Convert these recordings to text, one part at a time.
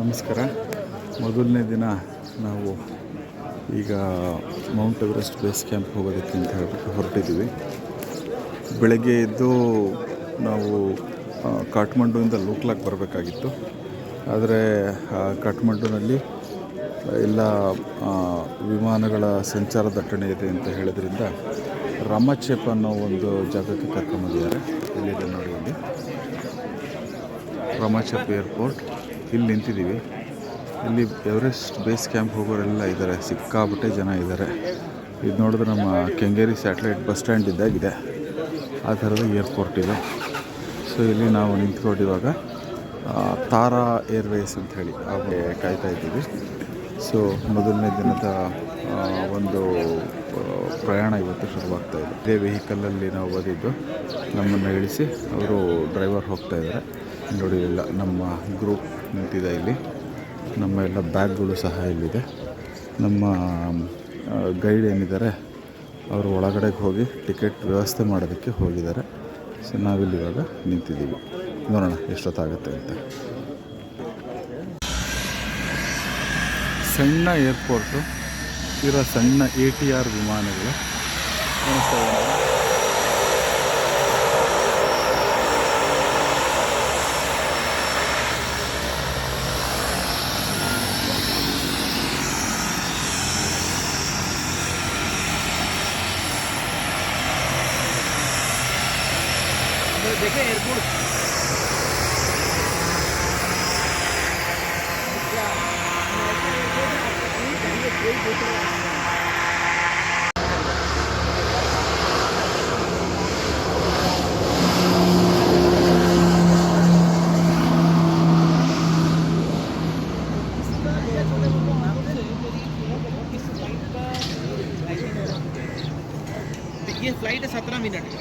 ನಮಸ್ಕಾರ. ಮೊದಲನೇ ದಿನ ನಾವು ಈಗ ಮೌಂಟ್ ಎವರೆಸ್ಟ್ ಬೇಸ್ ಕ್ಯಾಂಪ್ ಹೋಗೋದಕ್ಕೆ ಅಂತ ಹೇಳ್ಬಿಟ್ಟು ಹೊರಟಿದ್ದೀವಿ. ಬೆಳಗ್ಗೆ ಎದ್ದು ನಾವು ಕಾಠ್ಮಂಡುವಿಂದ ಲೋಕ್ಲಾಗ್ ಬರಬೇಕಾಗಿತ್ತು. ಆದರೆ ಕಾಠ್ಮಂಡುನಲ್ಲಿ ಎಲ್ಲ ವಿಮಾನಗಳ ಸಂಚಾರ ದಟ್ಟಣೆ ಇದೆ ಅಂತ ಹೇಳೋದ್ರಿಂದ ರಾಮಚೇಪ್ ಅನ್ನೋ ಒಂದು ಜಾಗಕ್ಕೆ ಕರ್ಕೊಂಬಂದಿದ್ದಾರೆ. ಇಲ್ಲಿದೆ ನೋಡಿ, ಇಲ್ಲಿ ರಾಮಚೇಪ್ ಏರ್ಪೋರ್ಟ್. ಇಲ್ಲಿ ನಿಂತಿದ್ದೀವಿ. ಇಲ್ಲಿ ಎವರೆಸ್ಟ್ ಬೇಸ್ ಕ್ಯಾಂಪ್ ಹೋಗೋರೆಲ್ಲ ಇದ್ದಾರೆ, ಸಿಕ್ಕಾಪಟ್ಟೆ ಜನ ಇದ್ದಾರೆ. ಇದು ನೋಡಿದ್ರೆ ನಮ್ಮ ಕೆಂಗೇರಿ ಸ್ಯಾಟಲೈಟ್ ಬಸ್ ಸ್ಟ್ಯಾಂಡ್ ಇದ್ದಾಗಿದೆ, ಆ ಥರದ ಏರ್ಪೋರ್ಟ್ ಇದೆ. ಸೊ ಇಲ್ಲಿ ನಾವು ನಿಂತ್ಕೊಂಡಿವಾಗ ತಾರಾ ಏರ್ವೇಸ್ ಅಂಥೇಳಿ ಹಾಗೆ ಕಾಯ್ತಾ ಇದ್ದೀವಿ. ಸೊ ಮೊದಲನೇ ದಿನದ ಒಂದು ಪ್ರಯಾಣ ಇವತ್ತು ಶುರುವಾಗ್ತಾಯಿದೆ. ಇದೇ ವೆಹಿಕಲಲ್ಲಿ ನಾವು ಬಂದಿದ್ದು, ನಮ್ಮನ್ನು ಇಳಿಸಿ ಅವರು ಡ್ರೈವರ್ ಹೋಗ್ತಾ ಇದ್ದಾರೆ. ನೋಡಿ, ಎಲ್ಲ ನಮ್ಮ ಗ್ರೂಪ್ ನಿಂತಿದೆ ಇಲ್ಲಿ. ನಮ್ಮ ಎಲ್ಲ ಬ್ಯಾಗ್ಗಳು ಸಹ ಇಲ್ಲಿದೆ. ನಮ್ಮ ಗೈಡ್ ಏನಿದ್ದಾರೆ ಅವರು ಒಳಗಡೆಗೆ ಹೋಗಿ ಟಿಕೆಟ್ ವ್ಯವಸ್ಥೆ ಮಾಡೋದಕ್ಕೆ ಹೋಗಿದ್ದಾರೆ. ಸೊ ನಾವಿಲ್ಲಿವಾಗ ನಿಂತಿದ್ದೀವಿ, ನೋಡೋಣ ಎಷ್ಟೊತ್ತಾಗುತ್ತೆ ಅಂತ. ಸಣ್ಣ ಏರ್ಪೋರ್ಟು, ಇರೋ ಸಣ್ಣ ATR ವಿಮಾನಗಳು देखे एयरपोर्ट ये फ्लाइट है 17 मिनट का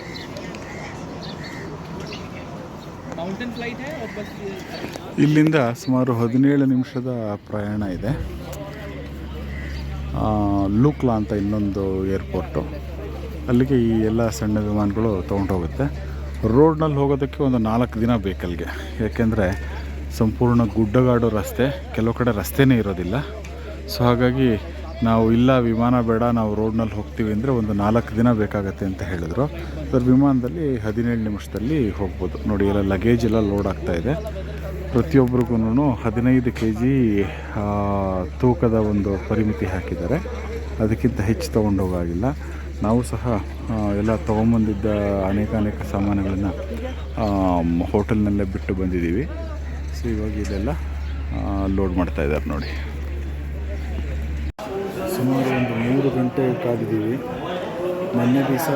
ಮೌಂಟೇನ್ ಫ್ಲೈಟ್ है और बस ಇಲ್ಲಿಂದ ಸುಮಾರು 17 ನಿಮಿಷದ ಪ್ರಯಾಣ ಇದೆ. ಲೂಕ್ಲಾ ಅಂತ ಇನ್ನೊಂದು ಏರ್ಪೋರ್ಟು, ಅಲ್ಲಿಗೆ ಈ ಎಲ್ಲ ಸಣ್ಣ ವಿಮಾನಗಳು ತೊಗೊಂಡೋಗುತ್ತೆ. ರೋಡ್ನಲ್ಲಿ ಹೋಗೋದಕ್ಕೆ ಒಂದು 4 ದಿನ ಬೇಕಲ್ಲಿಗೆ, ಯಾಕೆಂದರೆ ಸಂಪೂರ್ಣ ಗುಡ್ಡಗಾಡು ರಸ್ತೆ, ಕೆಲವು ಕಡೆ ರಸ್ತೆನೇ ಇರೋದಿಲ್ಲ. ಸೊ ಹಾಗಾಗಿ ನಾವು ಇಲ್ಲ ವಿಮಾನ ಬೇಡ, ನಾವು ರೋಡ್ನಲ್ಲಿ ಹೋಗ್ತೀವಿ ಅಂದರೆ ಒಂದು 4 ದಿನ ಬೇಕಾಗತ್ತೆ ಅಂತ ಹೇಳಿದ್ರು. ಅದರ ವಿಮಾನದಲ್ಲಿ 17 ನಿಮಿಷದಲ್ಲಿ ಹೋಗ್ಬೋದು. ನೋಡಿ, ಎಲ್ಲ ಲಗೇಜ್ ಎಲ್ಲ ಲೋಡ್ ಆಗ್ತಾಯಿದೆ. ಪ್ರತಿಯೊಬ್ಬರಿಗೂ 15 kg ತೂಕದ ಒಂದು ಪರಿಮಿತಿ ಹಾಕಿದ್ದಾರೆ. ಅದಕ್ಕಿಂತ ಹೆಚ್ಚು ತೊಗೊಂಡೋಗಾಗಿಲ್ಲ. ನಾವು ಸಹ ಎಲ್ಲ ತೊಗೊಂಬಂದಿದ್ದ ಅನೇಕ ಸಾಮಾನುಗಳನ್ನು ಹೋಟೆಲ್ನಲ್ಲೇ ಬಿಟ್ಟು ಬಂದಿದ್ದೀವಿ. ಸೊ ಇವಾಗ ಇದೆಲ್ಲ ಲೋಡ್ ಮಾಡ್ತಾಯಿದ್ದಾರೆ ನೋಡಿ. ಸುಮಾರು ಒಂದು 3 ಗಂಟೆ ಕಾದಿದ್ದೀವಿ. ಮೊನ್ನೆ ದಿವಸ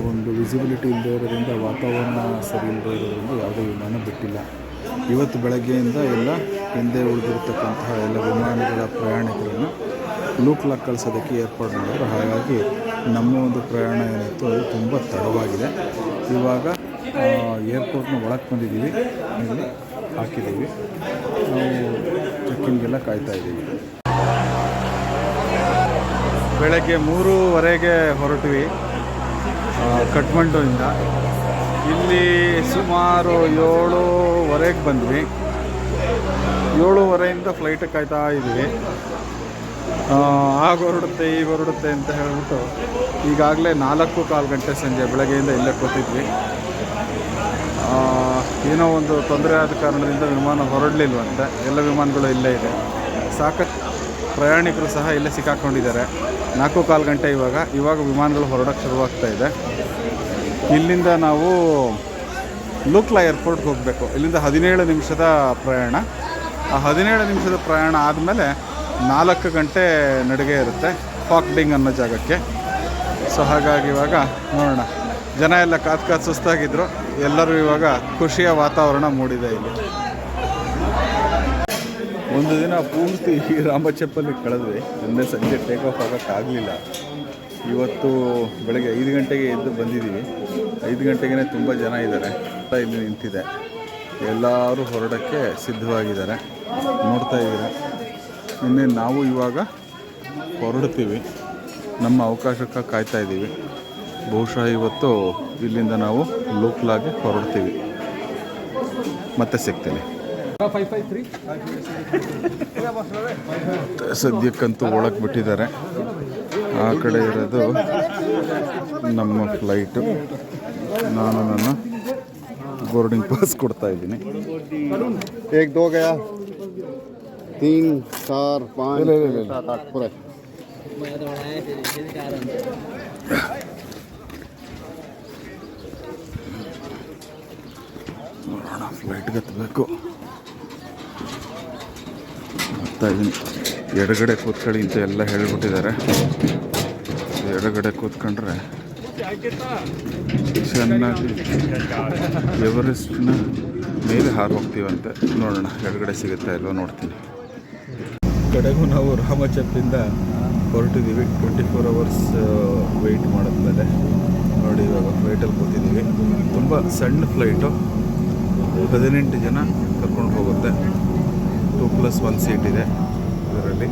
ಒಂದು ವಿಸಿಬಿಲಿಟಿ ಇಲ್ಲದೆ ಇರೋದ್ರಿಂದ, ವಾತಾವರಣ ಸರಿ ಇಲ್ಲದೆ ಇರೋದ್ರಿಂದ ಯಾವುದೇ ವಿಮಾನ ಬಿಟ್ಟಿಲ್ಲ. ಇವತ್ತು ಬೆಳಗ್ಗೆಯಿಂದ ಎಲ್ಲ ಹಿಂದೆ ಉಳಿದಿರ್ತಕ್ಕಂತಹ ಎಲ್ಲ ವಿಮಾನಗಳ ಪ್ರಯಾಣಿಕರನ್ನು ಲೂಕ್ಲಾಗ್ ಕಳಿಸೋದಕ್ಕೆ ಏರ್ಪಾಡು ಮಾಡಿದ್ರು. ಹಾಗಾಗಿ ನಮ್ಮ ಒಂದು ಪ್ರಯಾಣ ಏನಿತ್ತು ಅದು ತುಂಬ ತಡವಾಗಿದೆ. ಇವಾಗ ಏರ್ಪೋರ್ಟ್ನ ಒಳಗೆ ಬಂದಿದ್ದೀವಿ, ಇಲ್ಲಿ ಹಾಕಿದ್ದೀವಿ. ನಾವು ಚೆಕ್ಕಿಂಗೆಲ್ಲ ಕಾಯ್ತಾ ಇದ್ದೀವಿ. ಬೆಳಗ್ಗೆ 3:30ಗೆ ಹೊರಟ್ವಿ ಕಾಠ್ಮಂಡುವಿಂದ. ಇಲ್ಲಿ ಸುಮಾರು 7:30ಗೆ ಬಂದ್ವಿ. 7:30ಇಂದ ಫ್ಲೈಟ್ ಕಾಯ್ತಾ ಇದ್ವಿ. ಆಗ ಹೊರಡುತ್ತೆ ಈಗ ಹೊರಡುತ್ತೆ ಅಂತ ಹೇಳ್ಬಿಟ್ಟು ಈಗಾಗಲೇ 4:15 ಗಂಟೆ ಸಂಜೆ ಬೆಳಗ್ಗೆಯಿಂದ ಇಲ್ಲೇ ಕೂತಿದ್ವಿ. ಏನೋ ಒಂದು ತೊಂದರೆ ಆದ ಕಾರಣದಿಂದ ವಿಮಾನ ಹೊರಡಲಿಲ್ವಂತೆ. ಎಲ್ಲ ವಿಮಾನಗಳು ಇಲ್ಲೇ ಇದೆ. ಸಾಕಷ್ಟು ಪ್ರಯಾಣಿಕರು ಸಹ ಇಲ್ಲೇ ಸಿಕ್ಕಾಕೊಂಡಿದ್ದಾರೆ. 4:15 ಗಂಟೆ ಇವಾಗ ವಿಮಾನಗಳು ಹೊರಡೋಕ್ಕೆ ಶುರುವಾಗ್ತಾಯಿದೆ. ಇಲ್ಲಿಂದ ನಾವು ಲೂಕ್ಲಾ ಏರ್ಪೋರ್ಟ್ಗೆ ಹೋಗಬೇಕು. ಇಲ್ಲಿಂದ 17 ನಿಮಿಷದ ಪ್ರಯಾಣ. ಆ 17 ನಿಮಿಷದ ಪ್ರಯಾಣ ಆದಮೇಲೆ 4 ಗಂಟೆ ನಡಿಗೆ ಇರುತ್ತೆ ಫಾಕ್ಡಿಂಗ್ ಅನ್ನೋ ಜಾಗಕ್ಕೆ. ಸೊ ಹಾಗಾಗಿ ಇವಾಗ ನೋಡೋಣ. ಜನ ಎಲ್ಲ ಕಾದು ಸುಸ್ತಾಗಿದ್ದರು. ಎಲ್ಲರೂ ಇವಾಗ ಖುಷಿಯ ವಾತಾವರಣ ಮೂಡಿದೆ ಇಲ್ಲಿ. ಒಂದು ದಿನ ಪೂರ್ತಿ ಈ ರಾಮಚಪ್ಪಲ್ಲಿ ಕಳೆದ್ವಿ. ನಿನ್ನೆ ಸಂಜೆ ಟೇಕ್ ಆಫ್ ಆಗೋಕ್ಕಾಗಲಿಲ್ಲ. ಇವತ್ತು ಬೆಳಗ್ಗೆ 5 ಗಂಟೆಗೆ ಎದ್ದು ಬಂದಿದ್ದೀವಿ. 5 ಗಂಟೆಗೆ ತುಂಬ ಜನ ಇದ್ದಾರೆ. ಇಲ್ಲಿ ನಿಂತಿದೆ, ಎಲ್ಲರೂ ಹೊರಡೋಕ್ಕೆ ಸಿದ್ಧವಾಗಿದ್ದಾರೆ. ನೋಡ್ತಾ ಇದ್ದೀರ. ನಿನ್ನೆ ನಾವು ಇವಾಗ ಹೊರಡ್ತೀವಿ. ನಮ್ಮ ಅವಕಾಶಕ್ಕೆ ಕಾಯ್ತಾ ಇದ್ದೀವಿ. ಬಹುಶಃ ಇವತ್ತು ಇಲ್ಲಿಂದ ನಾವು ಲೋಕ್ಲಾಗೆ ಹೊರಡ್ತೀವಿ. ಮತ್ತೆ ಸಿಗ್ತೀನಿ. ಸದ್ಯಕ್ಕಂತೂ ಒಳಗೆ ಬಿಟ್ಟಿದ್ದಾರೆ. ಆ ಕಡೆ ಇರೋದು ನಮ್ಮ ಫ್ಲೈಟು. ನಾನು ನನ್ನ ಬೋರ್ಡಿಂಗ್ ಪಾಸ್ ಕೊಡ್ತಾ ಇದ್ದೀನಿ. 1 2 गया 3 4 5 6 7 8 पूरा ನೋಡೋಣ, ಫ್ಲೈಟ್ಗೆ ಹತ್ತಬೇಕು. ಹೋಗ್ತಾ ಇದ್ದೀನಿ. ಎಡಗಡೆ ಕೂತ್ಕೊಳ್ಳಿ ಅಂತ ಎಲ್ಲ ಹೇಳ್ಬಿಟ್ಟಿದ್ದಾರೆ. ಎಡಗಡೆ ಕೂತ್ಕೊಂಡ್ರೆ ಚೆನ್ನಾಗಿ ಎವರೆಸ್ಟ್ನ ಮೇಲೆ ಹಾರು ಹೋಗ್ತೀವಂತೆ. ನೋಡೋಣ ಎಡಗಡೆ ಸಿಗುತ್ತಾ ಇಲ್ವೋ ನೋಡ್ತೀನಿ. ಕಡೆಗೂ ನಾವು ರಾಮಚಂದ್ರಿಂದ ಹೊರಟಿದ್ದೀವಿ. 24 ಅವರ್ಸ್ ವೆಯ್ಟ್ ಮಾಡಿದ್ಮೇಲೆ ನೋಡಿ ಇವಾಗ ಫ್ಲೈಟಲ್ಲಿ ಕೂತಿದ್ದೀವಿ. ತುಂಬ ಸಣ್ಣ ಫ್ಲೈಟು, 18 ಜನ ಕರ್ಕೊಂಡು ಹೋಗುತ್ತೆ. 2+1 ಸೀಟ್ ಇದೆ ಇದರಲ್ಲಿ.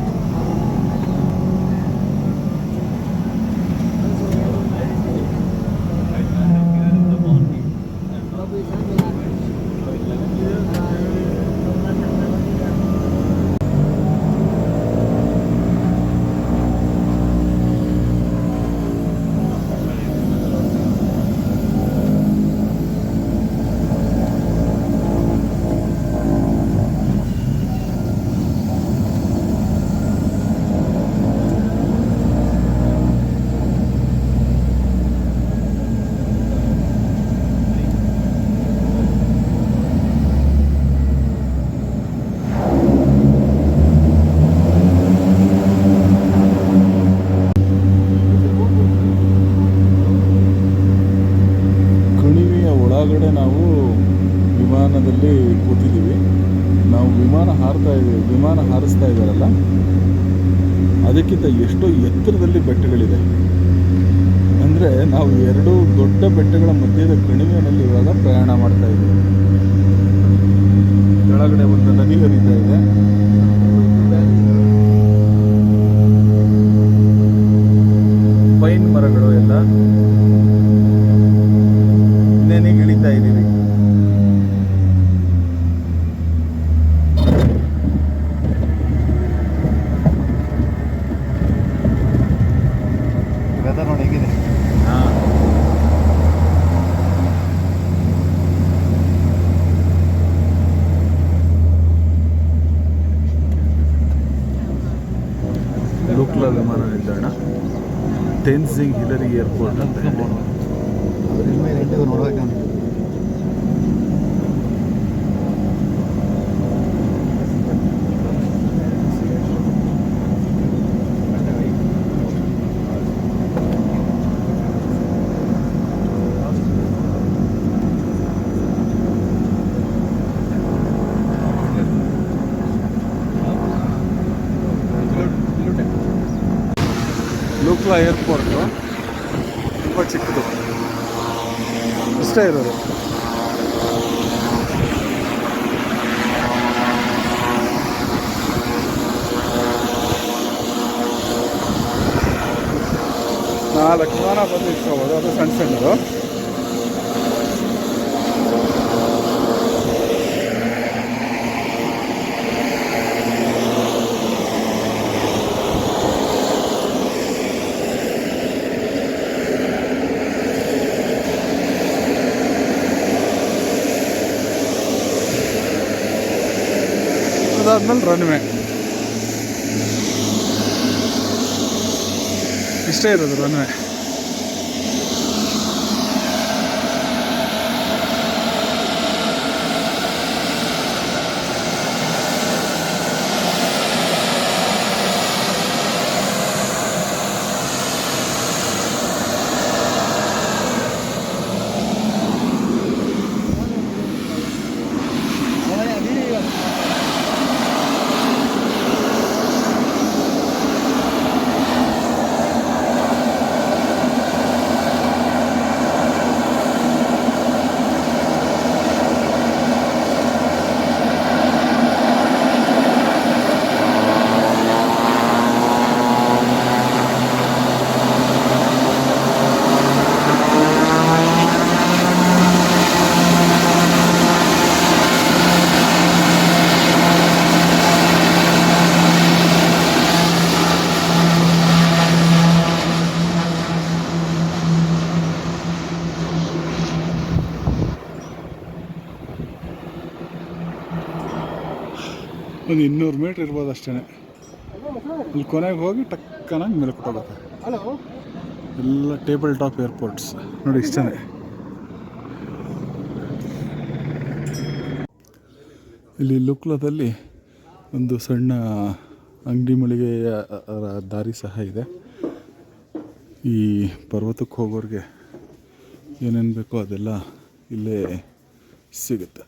ಒಳಗಡೆ ನಾವು ವಿಮಾನದಲ್ಲಿ ಕೂತಿದ್ದೀವಿ. ನಾವು ವಿಮಾನ ಹಾರಿಸ್ತಾ ಇದ್ದಾರಲ್ಲ, ಅದಕ್ಕಿಂತ ಎಷ್ಟೋ ಎತ್ತರದಲ್ಲಿ ಬೆಟ್ಟಗಳಿದೆ. ಅಂದರೆ ನಾವು 2 ದೊಡ್ಡ ಬೆಟ್ಟಗಳ ಮಧ್ಯದ ಕಣಿವೆಯಲ್ಲಿ ಇವಾಗ ಪ್ರಯಾಣ ಮಾಡ್ತಾ ಇದ್ದೀವಿ. ಕೆಳಗಡೆ ಒಂದು ನದಿ ಹರಿತಾ ಇದೆ. ಪೈನ್ ಮರಗಳು ಎಲ್ಲ. ಇನ್ನೇನಿಗೆ ಇಳಿತಾ ಇದ್ದೀವಿ. ವೆದರ್ ನೋಡಿ ಹೇಗಿದೆ. ಲೋಕ್ಲಾ ವಿಮಾನ ನಿಲ್ದಾಣ, ತೆನ್ಸಿಂಗ್ ಹಿಲರಿ ಏರ್ಪೋರ್ಟ್ ಅಂತ ಹೇಳಿ. ನೋಡಬೇಕಂತ ಲೋಕ್ಲಾ ಏರ್ಪೋರ್ಟು ತುಂಬ ಚಿಕ್ಕದು, ಅಷ್ಟೇ ಇರೋದು. ನಾಲ್ಕು ವಿಮಾನ ಬಂದು ಇಟ್ಕೋಬೋದು, ಅದು ಸಣ್ಣ ಸಣ್ಣದು. ಅದಾದ್ಮೇಲೆ ರನ್ವೇ. ಇಷ್ಟೇ ಇರೋದು ರನ್ವೇ. ಒಂದು 200 ಮೀಟ್ರ್ ಇರ್ಬೋದು ಅಷ್ಟೇ. ಇಲ್ಲಿ ಕೊನೆಗೆ ಹೋಗಿ ಟಕ್ಕನಾಗಿ ಮೇಲೆ ಕೊಟ್ಟೋಗುತ್ತೆ. ಎಲ್ಲ ಟೇಬಲ್ ಟಾಪ್ ಏರ್ಪೋರ್ಟ್ಸ್ ನೋಡಿ ಇಷ್ಟೇ. ಇಲ್ಲಿ ಲುಕ್ಲದಲ್ಲಿ ಒಂದು ಸಣ್ಣ ಅಂಗಡಿ ಮಳಿಗೆಯ ದಾರಿ ಸಹ ಇದೆ. ಈ ಪರ್ವತಕ್ಕೆ ಹೋಗೋರಿಗೆ ಏನೇನು ಬೇಕೋ ಅದೆಲ್ಲ ಇಲ್ಲೇ ಸಿಗುತ್ತೆ.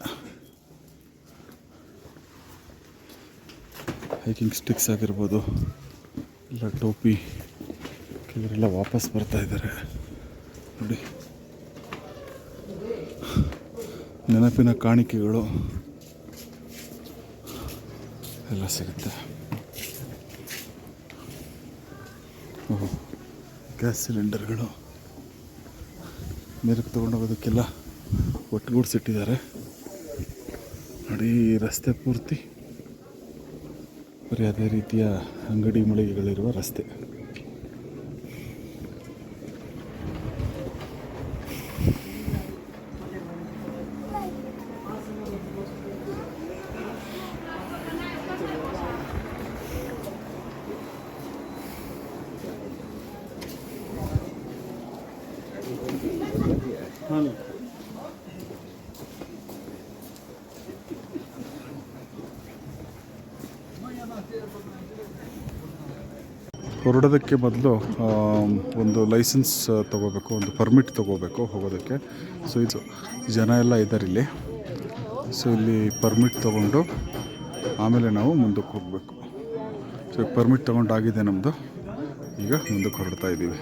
ಹೈಕಿಂಗ್ ಸ್ಟಿಕ್ಸ್ ಆಗಿರ್ಬೋದು, ಇಲ್ಲ ಟೋಪಿ. ಕೆಲವರೆಲ್ಲ ವಾಪಸ್ ಬರ್ತಾ ಇದ್ದಾರೆ ನೋಡಿ. ನೆನಪಿನ ಕಾಣಿಕೆಗಳು ಎಲ್ಲ ಸಿಗುತ್ತೆ. ಓಹೋ, ಗ್ಯಾಸ್ ಸಿಲಿಂಡರ್ಗಳು ಮೇಲಕ್ಕೆ ತೊಗೊಂಡೋಗೋದಕ್ಕೆಲ್ಲ ಒಟ್ಟುಗೂಡಿಸಿಟ್ಟಿದ್ದಾರೆ ನೋಡಿ. ಈ ರಸ್ತೆ ಪೂರ್ತಿ ಬರೀ ಅದೇ ರೀತಿಯ ಅಂಗಡಿ ಮಳಿಗೆಗಳಿರುವ ರಸ್ತೆ. ಹೊರಡೋದಕ್ಕೆ ಮೊದಲು ಒಂದು ಲೈಸೆನ್ಸ್ ತೊಗೋಬೇಕು, ಒಂದು ಪರ್ಮಿಟ್ ತೊಗೋಬೇಕು ಹೋಗೋದಕ್ಕೆ. ಸೊ ಇದು ಜನ ಎಲ್ಲ ಇದ್ದಾರೆ ಇಲ್ಲಿ. ಸೊ ಇಲ್ಲಿ ಪರ್ಮಿಟ್ ತೊಗೊಂಡು ಆಮೇಲೆ ನಾವು ಮುಂದಕ್ಕೆ ಹೋಗಬೇಕು. ಸೊ ಪರ್ಮಿಟ್ ತೊಗೊಂಡಾಗಿದೆ ನಮ್ಮದು. ಈಗ ಮುಂದಕ್ಕೆ ಹೊರಡ್ತಾ ಇದ್ದೀವಿ.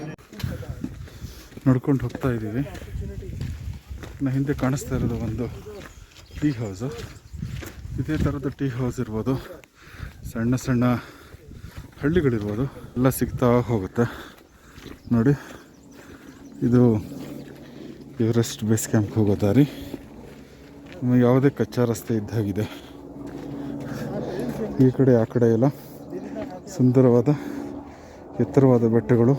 ನಡ್ಕೊಂಡು ಹೋಗ್ತಾ ಇದ್ದೀವಿ. ನಾ ಹಿಂದೆ ಕಾಣಿಸ್ತಾ ಇರೋದು ಒಂದು ಟೀ ಹೌಸು. ಇದೇ ಥರದ ಟೀ ಹೌಸ್ ಇರ್ಬೋದು, ಸಣ್ಣ ಸಣ್ಣ ಹಳ್ಳಿಗಳಿರ್ಬೋದು, ಎಲ್ಲ ಸಿಗ್ತಾ ಹೋಗುತ್ತೆ ನೋಡಿ. ಇದು ಎವರೆಸ್ಟ್ ಬೇಸ್ ಕ್ಯಾಂಪ್ ಹೋಗೋ ದಾರಿ. ಯಾವುದೇ ಕಚ್ಚಾ ರಸ್ತೆ ಇದ್ದಾಗಿದೆ. ಈ ಕಡೆ ಆ ಕಡೆ ಎಲ್ಲ ಸುಂದರವಾದ ಎತ್ತರವಾದ ಬೆಟ್ಟಗಳು,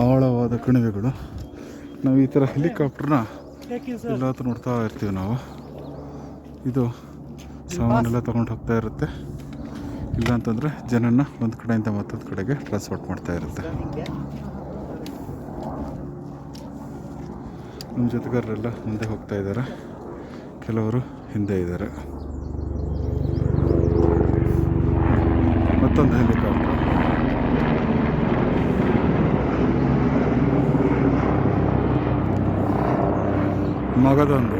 ಆಳವಾದ ಕಣಿವೆಗಳು. ನಾವು ಈ ಥರ ಹೆಲಿಕಾಪ್ಟರ್ನ ಎಲ್ಲಾದರೂ ನೋಡ್ತಾ ಇರ್ತೀವಿ ನಾವು. ಇದು ಸಾಮಾನೆಲ್ಲ ತೊಗೊಂಡು ಹೋಗ್ತಾ ಇರುತ್ತೆ. ಇಲ್ಲ ಅಂತಂದರೆ ಜನನ ಒಂದು ಕಡೆಯಿಂದ ಮತ್ತೊಂದು ಕಡೆಗೆ ಟ್ರಾನ್ಸ್ಪೋರ್ಟ್ ಮಾಡ್ತಾ ಇರುತ್ತೆ. ನಮ್ಮ ಜೊತೆಗಾರರೆಲ್ಲ ಮುಂದೆ ಹೋಗ್ತಾ ಇದ್ದಾರೆ, ಕೆಲವರು ಹಿಂದೆ ಇದ್ದಾರೆ. ಮತ್ತೊಂದು ಹೆಲಿಕಾಪ್ಟರ್. ಮಗದೊಂದು.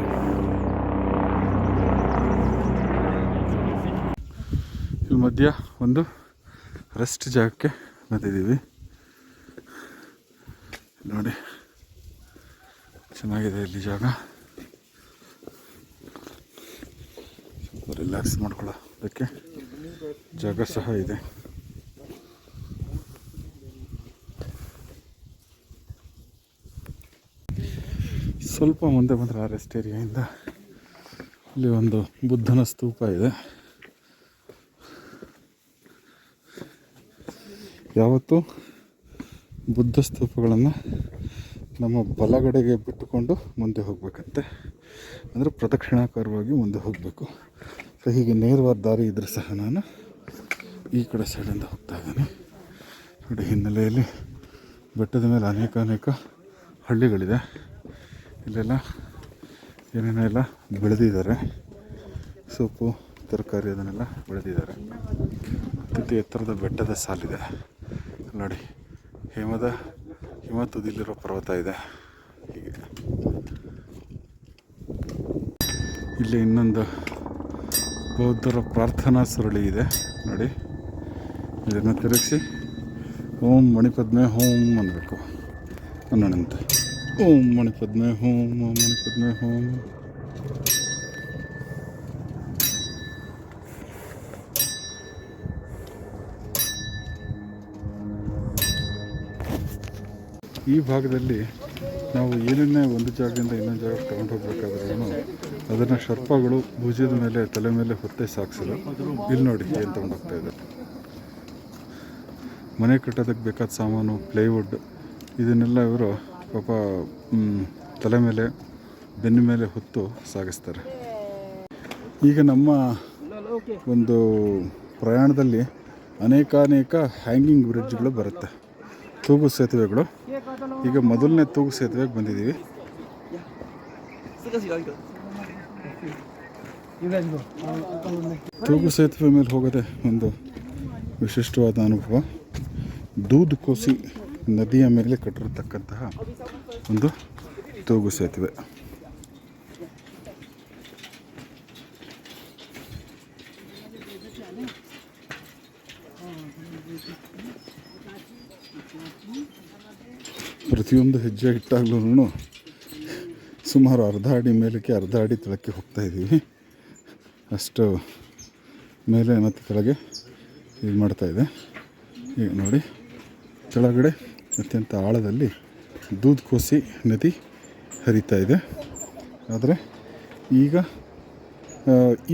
ಇಲ್ಲಿ ಮಧ್ಯ ಒಂದು ರೆಸ್ಟ್ ಜಾಗಕ್ಕೆ ಬಂದಿದ್ದೀವಿ ನೋಡಿ. ಚೆನ್ನಾಗಿದೆ ಇಲ್ಲಿ ಜಾಗ. ಸ್ವಲ್ಪ ರಿಲ್ಯಾಕ್ಸ್ ಮಾಡ್ಕೊಳ್ಳೋದಕ್ಕೆ ಜಾಗ ಸಹ ಇದೆ. ಸ್ವಲ್ಪ ಮುಂದೆ ಬಂದರೆ ಆ ರೆಸ್ಟ್ ಏರಿಯಾಯಿಂದ ಇಲ್ಲಿ ಒಂದು ಬುದ್ಧನ ಸ್ತೂಪ ಇದೆ. ಯಾವತ್ತೂ ಬುದ್ಧ ಸ್ತೂಪಗಳನ್ನು ನಮ್ಮ ಬಲಗಡೆಗೆ ಬಿಟ್ಟುಕೊಂಡು ಮುಂದೆ ಹೋಗಬೇಕಂತೆ. ಅಂದರೆ ಪ್ರದಕ್ಷಿಣಾಕಾರವಾಗಿ ಮುಂದೆ ಹೋಗಬೇಕು. ಸೊ ಹೀಗೆ ನೇರವಾದ ದಾರಿ ಇದ್ದರೆ ಸಹ ನಾನು ಈ ಕಡೆ ಸೈಡಿಂದ ಹೋಗ್ತಾ ಇದ್ದೀನಿ ನೋಡಿ. ಹಿನ್ನೆಲೆಯಲ್ಲಿ ಬೆಟ್ಟದ ಮೇಲೆ ಅನೇಕ ಹಳ್ಳಿಗಳಿದೆ. ಇಲ್ಲೆಲ್ಲ ಏನೇನೋ ಎಲ್ಲ ಬೆಳೆದಿದ್ದಾರೆ. ಸೊಪ್ಪು ತರಕಾರಿ ಅದನ್ನೆಲ್ಲ ಬೆಳೆದಿದ್ದಾರೆ. ಅತ್ಯಂತ ಎತ್ತರದ ಬೆಟ್ಟದ ಸಾಲಿದೆ ನೋಡಿ. ಹಿಮ ತುದಿಲಿರೋ ಪರ್ವತ ಇದೆ. ಹೀಗೆ ಇಲ್ಲಿ ಇನ್ನೊಂದು ಬೌದ್ಧರ ಪ್ರಾರ್ಥನಾ ಸುರುಳಿ ಇದೆ ನೋಡಿ. ಇದನ್ನು ತಿರುಗಿಸಿ ಓಂ ಮಣಿಪದ್ಮೆ ಹೋಂ ಅನ್ನಬೇಕು ಅನ್ನೋಣಂತೆ. ಓಂ ಮಣಿಪದ್ಮೆ ಹೋಂ, ಓಂ ಮಣಿಪದ್ಮೆ ಹೋಂ. ಈ ಭಾಗದಲ್ಲಿ ನಾವು ಏನನ್ನೇ ಒಂದು ಜಾಗದಿಂದ ಇನ್ನೊಂದು ಜಾಗಕ್ಕೆ ತಗೊಂಡು ಹೋಗ್ಬೇಕಾದ್ರೂ ಅದನ್ನು ಶರ್ಪಗಳು ಭುಜದ ಮೇಲೆ ತಲೆ ಮೇಲೆ ಹೊತ್ತೆ ಸಾಗಿಸಲು. ಇಲ್ಲಿ ನೋಡಿ ಏನು ತೊಗೊಂಡು ಹೋಗ್ತಾ ಇದ್ದಾರೆ. ಮನೆ ಕಟ್ಟೋದಕ್ಕೆ ಬೇಕಾದ ಸಾಮಾನು, ಪ್ಲೈವುಡ್, ಇದನ್ನೆಲ್ಲ ಇವರು ಪಾಪ ತಲೆ ಮೇಲೆ ಬೆನ್ನ ಮೇಲೆ ಹೊತ್ತು ಸಾಗಿಸ್ತಾರೆ. ಈಗ ನಮ್ಮ ಒಂದು ಪ್ರಯಾಣದಲ್ಲಿ ಅನೇಕಾನೇಕ ಹ್ಯಾಂಗಿಂಗ್ ಬ್ರಿಡ್ಜ್ಗಳು ಬರುತ್ತೆ, ತೂಗು ಸೇತುವೆಗಳು. ಈಗ ಮೊದಲನೇ ತೂಗು ಸೇತುವೆಗೆ ಬಂದಿದ್ದೀವಿ. ತೂಗು ಸೇತುವೆ ಮೇಲೆ ಹೋಗೋದೇ ಒಂದು ವಿಶಿಷ್ಟವಾದ ಅನುಭವ. ದೂದ್ ಕೋಸಿ ನದಿಯ ಮೇಲೆ ಕಟ್ಟಿರತಕ್ಕಂತಹ ಒಂದು ತೂಗು ಸೇತುವೆ. ಪ್ರತಿಯೊಂದು ಹೆಜ್ಜೆ ಇಟ್ಟಾಗ್ಲೂ ಸುಮಾರು ಅರ್ಧ ಅಡಿ ಮೇಲಕ್ಕೆ ಅರ್ಧ ಅಡಿ ತೆಳಕ್ಕೆ ಹೋಗ್ತಾ ಇದ್ದೀವಿ. ಅಷ್ಟು ಮೇಲೆ ಮತ್ತು ಕೆಳಗೆ ಇದು ಮಾಡ್ತಾಯಿದೆ. ಈಗ ನೋಡಿ, ಕೆಳಗಡೆ ಅತ್ಯಂತ ಆಳದಲ್ಲಿ ದೂದ್ ಕೋಸಿ ನದಿ ಹರಿತಾ ಇದೆ. ಆದರೆ ಈಗ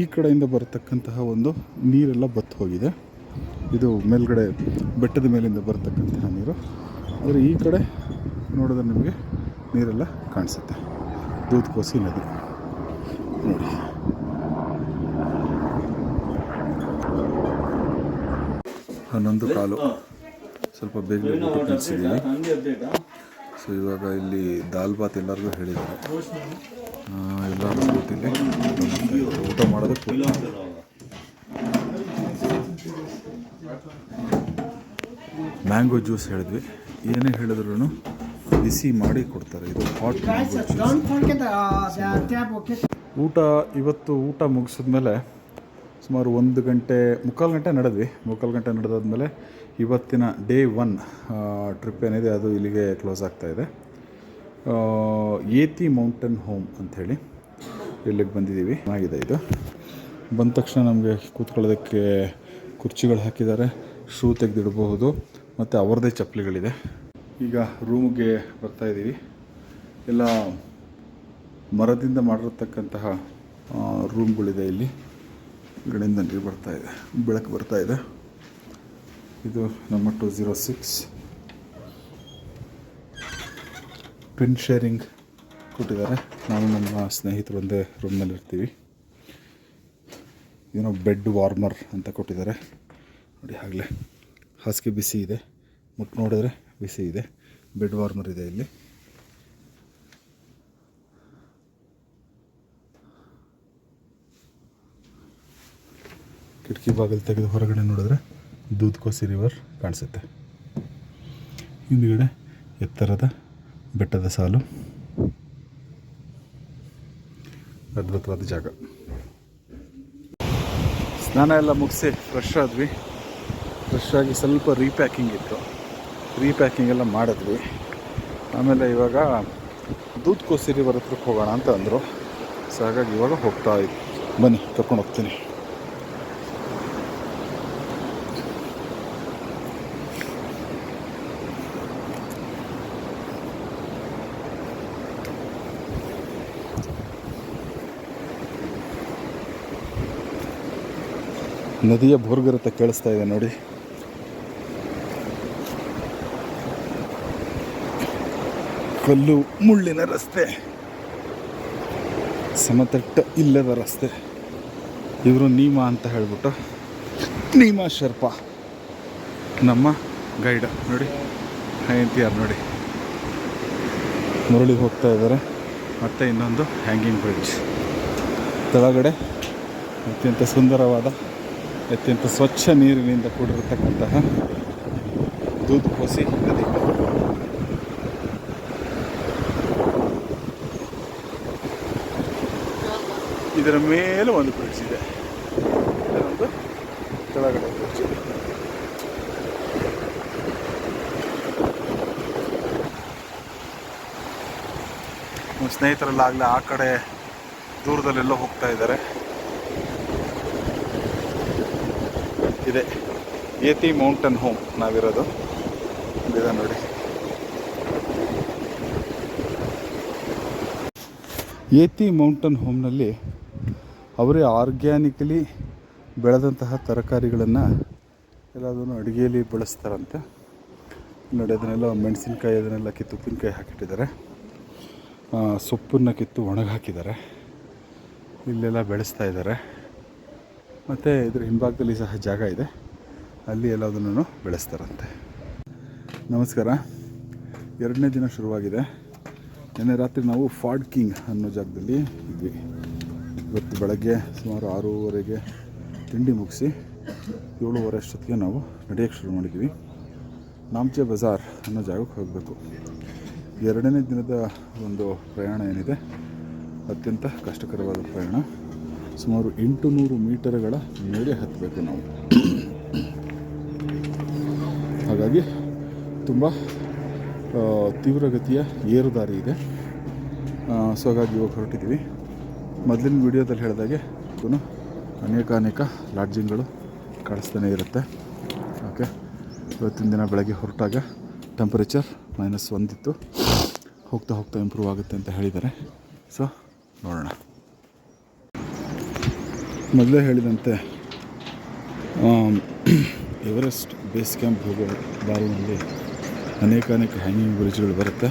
ಈ ಕಡೆಯಿಂದ ಬರತಕ್ಕಂತಹ ಒಂದು ನೀರೆಲ್ಲ ಬತ್ತು ಹೋಗಿದೆ. ಇದು ಮೇಲ್ಗಡೆ ಬೆಟ್ಟದ ಮೇಲಿಂದ ಬರತಕ್ಕಂತಹ ನೀರು. ಆದರೆ ಈ ಕಡೆ ನೋಡಿದ್ರೆ ನಿಮಗೆ ನೀರೆಲ್ಲ ಕಾಣಿಸುತ್ತೆ. ದೂದ್ ಕೋಸಿ ನದಿ ನೋಡಿ. 11:15 ಸ್ವಲ್ಪ ಬೇಗ ಊಟ ತಿನ್ನಿಸಿದ್ದೀವಿ. ಸೊ ಇವಾಗ ಇಲ್ಲಿ ದಾಲ್ ಬಾತ್ ಎಲ್ಲರಿಗೂ ಹೇಳಿದ್ದಾರೆ. ಎಲ್ಲರೂ ಕೂತಿಲ್ಲಿ ಊಟ ಮಾಡೋದಕ್ಕೆ ಮ್ಯಾಂಗೋ ಜ್ಯೂಸ್ ಹೇಳಿದ್ವಿ. ಏನೇ ಹೇಳಿದ್ರು ಬಿಸಿ ಮಾಡಿ ಕೊಡ್ತಾರೆ. ಇದು ಹಾಟ್ ಮ್ಯಾಂಗೋ ಜ್ಯೂಸ್. ಊಟ ಮುಗಿಸಿದ್ಮೇಲೆ ಸುಮಾರು 1 ಗಂಟೆ 3/4 ಗಂಟೆ ನಡೆದ್ವಿ. 3/4 ಗಂಟೆ ನಡೆದಾದ್ಮೇಲೆ ಇವತ್ತಿನ ಡೇ 1 ಟ್ರಿಪ್ ಏನಿದೆ ಅದು ಇಲ್ಲಿಗೆ ಕ್ಲೋಸ್ ಆಗ್ತಾಯಿದೆ. ಏತಿ ಮೌಂಟೇನ್ ಹೋಮ್ ಅಂಥೇಳಿ ಇಲ್ಲಿಗೆ ಬಂದಿದ್ದೀವಿ. ಚೆನ್ನಾಗಿದೆ ಇದು. ಬಂದ ತಕ್ಷಣ ನಮಗೆ ಕೂತ್ಕೊಳ್ಳೋದಕ್ಕೆ ಕುರ್ಚಿಗಳು ಹಾಕಿದ್ದಾರೆ, ಶೂ ತೆಗೆದಿಡಬಹುದು ಮತ್ತು ಅವರದೇ ಚಪ್ಪಲಿಗಳಿದೆ. ಈಗ ರೂಮ್ಗೆ ಬರ್ತಾಯಿದ್ದೀವಿ. ಎಲ್ಲ ಮರದಿಂದ ಮಾಡಿರತಕ್ಕಂತಹ ರೂಮ್ಗಳಿದೆ. ಇಲ್ಲಿ ಗಡಿಂದ ನೀರು ಬರ್ತಾಯಿದೆ, ಬೆಳಕು ಬರ್ತಾಯಿದೆ. ಇದು ನಮ್ಮ 206 ಪಿನ್ ಶೇರಿಂಗ್ ಕೊಟ್ಟಿದ್ದಾರೆ. ನಾನು ನಮ್ಮ ಸ್ನೇಹಿತರು ಒಂದೇ ರೂಮ್ನಲ್ಲಿ ಇರ್ತೀವಿ. ಏನೋ ಬೆಡ್ ವಾರ್ಮರ್ ಅಂತ ಕೊಟ್ಟಿದ್ದಾರೆ ನೋಡಿ. ಆಗಲೇ ಹಾಸಿಗೆ ಬಿಸಿ ಇದೆ, ಮುಟ್ಟು ನೋಡಿದ್ರೆ ಬಿಸಿ ಇದೆ. ಬೆಡ್ ವಾರ್ಮರ್ ಇದೆ ಇಲ್ಲಿ. ಕಿಟಕಿ ಬಾಗಿಲು ತೆಗೆದು ಹೊರಗಡೆ ನೋಡಿದ್ರೆ ದೂದ್ ಕೋಸಿ ರಿವರ್ ಕಾಣಿಸುತ್ತೆ. ಹಿಂದುಗಡೆ ಎತ್ತರದ ಬೆಟ್ಟದ ಸಾಲು. ಅದ್ಭುತವಾದ ಜಾಗ. ಸ್ನಾನ ಎಲ್ಲ ಮುಗಿಸಿ ಫ್ರೆಶ್ ಆದ್ವಿ. ಫ್ರೆಶ್ ಆಗಿ ಸ್ವಲ್ಪ ರೀಪ್ಯಾಕಿಂಗ್ ಇತ್ತು, ರೀಪ್ಯಾಕಿಂಗ್ ಎಲ್ಲ ಮಾಡಿದ್ವಿ. ಆಮೇಲೆ ಇವಾಗ ದೂದ್ ಕೋಸಿ ರಿವರ್ ಹತ್ರಕ್ಕೆ ಹೋಗೋಣ ಅಂತ ಅಂದರು. ಸೊ ಹಾಗಾಗಿ ಇವಾಗ ಹೋಗ್ತಾ ಇದ್ವಿ. ಬನ್ನಿ ಕರ್ಕೊಂಡು ಹೋಗ್ತೀನಿ. ನದಿಯ ಭೋರ್ಗರತ ಕೇಳಿಸ್ತಾ ಇದೆ ನೋಡಿ. ಕಲ್ಲು ಮುಳ್ಳಿನ ರಸ್ತೆ, ಸಮತಟ್ಟ ಇಲ್ಲದ ರಸ್ತೆ. ಇವರು ನೀಮಾ ಅಂತ ಹೇಳ್ಬಿಟ್ಟು, ನೀಮಾ ಶರ್ಪಾ ನಮ್ಮ ಗೈಡ್ ನೋಡಿ. NTR ನೋಡಿ, ಮುರಳಿ ಹೋಗ್ತಾ ಇದ್ದಾರೆ. ಮತ್ತು ಇನ್ನೊಂದು ಹ್ಯಾಂಗಿಂಗ್ ಬ್ರಿಡ್ಜ್. ಕೆಳಗಡೆ ಅತ್ಯಂತ ಸುಂದರವಾದ, ಅತ್ಯಂತ ಸ್ವಚ್ಛ ನೀರಿನಿಂದ ಕೂಡಿರತಕ್ಕಂತಹ ದೂದ್ ಕೋಸಿ ನದಿ. ಇದರ ಮೇಲೆ ಒಂದು ಬ್ರಿಡ್ಜ್ ಇದೆ, ಇದರೊಂದು ಕೆಳಗಡೆ ಬ್ರಿಡ್ಜ್ ಇದೆ. ನಮ್ಮ ಸ್ನೇಹಿತರೆಲ್ಲ ಆಗಲೇ ಆ ಕಡೆ ದೂರದಲ್ಲೆಲ್ಲ ಹೋಗ್ತಾ ಇದ್ದಾರೆ. ಇದೆ ಏತಿ ಮೌಂಟೇನ್ ಹೋಮ್ ನಾವಿರೋದು. ಇದೆ ನೋಡಿ. ಏತಿ ಮೌಂಟೇನ್ ಹೋಮ್ನಲ್ಲಿ ಅವರೇ ಆರ್ಗ್ಯಾನಿಕಲಿ ಬೆಳೆದಂತಹ ತರಕಾರಿಗಳನ್ನು ಎಲ್ಲದನ್ನು ಅಡುಗೆಯಲ್ಲಿ ಬಳಸ್ತಾರಂತೆ ನೋಡಿ. ಅದನ್ನೆಲ್ಲ ಮೆಣಸಿನ್ಕಾಯಿ ಅದನ್ನೆಲ್ಲ ಕಿತ್ತು ಉಪ್ಪಿನಕಾಯಿ ಹಾಕಿಟ್ಟಿದ್ದಾರೆ. ಸೊಪ್ಪನ್ನು ಕಿತ್ತು ಒಣಗಿ ಹಾಕಿದ್ದಾರೆ. ಇಲ್ಲೆಲ್ಲ ಬೆಳೆಸ್ತಾ ಇದ್ದಾರೆ. ಮತ್ತು ಇದ್ರ ಹಿಂಭಾಗದಲ್ಲಿ ಸಹ ಜಾಗ ಇದೆ, ಅಲ್ಲಿ ಎಲ್ಲದನ್ನು ಬೆಳೆಸ್ತಾರಂತೆ. ನಮಸ್ಕಾರ. 2ನೇ ದಿನ ಶುರುವಾಗಿದೆ. ನಿನ್ನೆ ರಾತ್ರಿ ನಾವು ಫಾಡ್ ಕಿಂಗ್ ಅನ್ನೋ ಜಾಗದಲ್ಲಿ ಇದ್ವಿ. ಇವತ್ತು ಬೆಳಗ್ಗೆ ಸುಮಾರು 6:30ಗೆ ತಿಂಡಿ ಮುಗಿಸಿ 7:30 ಅಷ್ಟೊತ್ತಿಗೆ ನಾವು ನಡೆಯೋಕ್ಕೆ ಶುರು ಮಾಡಿದ್ವಿ. ನಾಮ್ಚೆ ಬಜಾರ್ ಅನ್ನೋ ಜಾಗಕ್ಕೆ ಹೋಗಬೇಕು. 2ನೇ ದಿನದ ಒಂದು ಪ್ರಯಾಣ ಏನಿದೆ ಅತ್ಯಂತ ಕಷ್ಟಕರವಾದ ಪ್ರಯಾಣ. ಸುಮಾರು 800 ಮೀಟರ್ಗಳ ಮೇಲೆ ಹತ್ತಬೇಕು ನಾವು. ಹಾಗಾಗಿ ತುಂಬ ತೀವ್ರಗತಿಯ ಏರುದಾರಿ ಇದೆ. ಸೊ ಹಾಗಾಗಿ ಇವಾಗ ಹೊರಟಿದ್ವಿ. ಮೊದಲಿನ ವಿಡಿಯೋದಲ್ಲಿ ಹೇಳಿದಾಗೆ ಅನೇಕ ಲಾಡ್ಜಿಂಗ್ಗಳು ಕಾಣಿಸ್ತಾನೆ ಇರುತ್ತೆ. ಓಕೆ, ಇವತ್ತಿನ ದಿನ ಬೆಳಗ್ಗೆ ಹೊರಟಾಗ ಟೆಂಪರೇಚರ್ -1 ಇತ್ತು. ಹೋಗ್ತಾ ಇಂಪ್ರೂವ್ ಆಗುತ್ತೆ ಅಂತ ಹೇಳಿದ್ದಾರೆ. ಸೊ ನೋಡೋಣ. ಮೊದಲೇ ಹೇಳಿದಂತೆ ಎವರೆಸ್ಟ್ ಬೇಸ್ ಕ್ಯಾಂಪ್ ಹೋಗೋ ದಾರಿನಲ್ಲಿ ಅನೇಕ ಹ್ಯಾಂಗಿಂಗ್ ಬ್ರಿಡ್ಜ್ಗಳು ಬರುತ್ತೆ.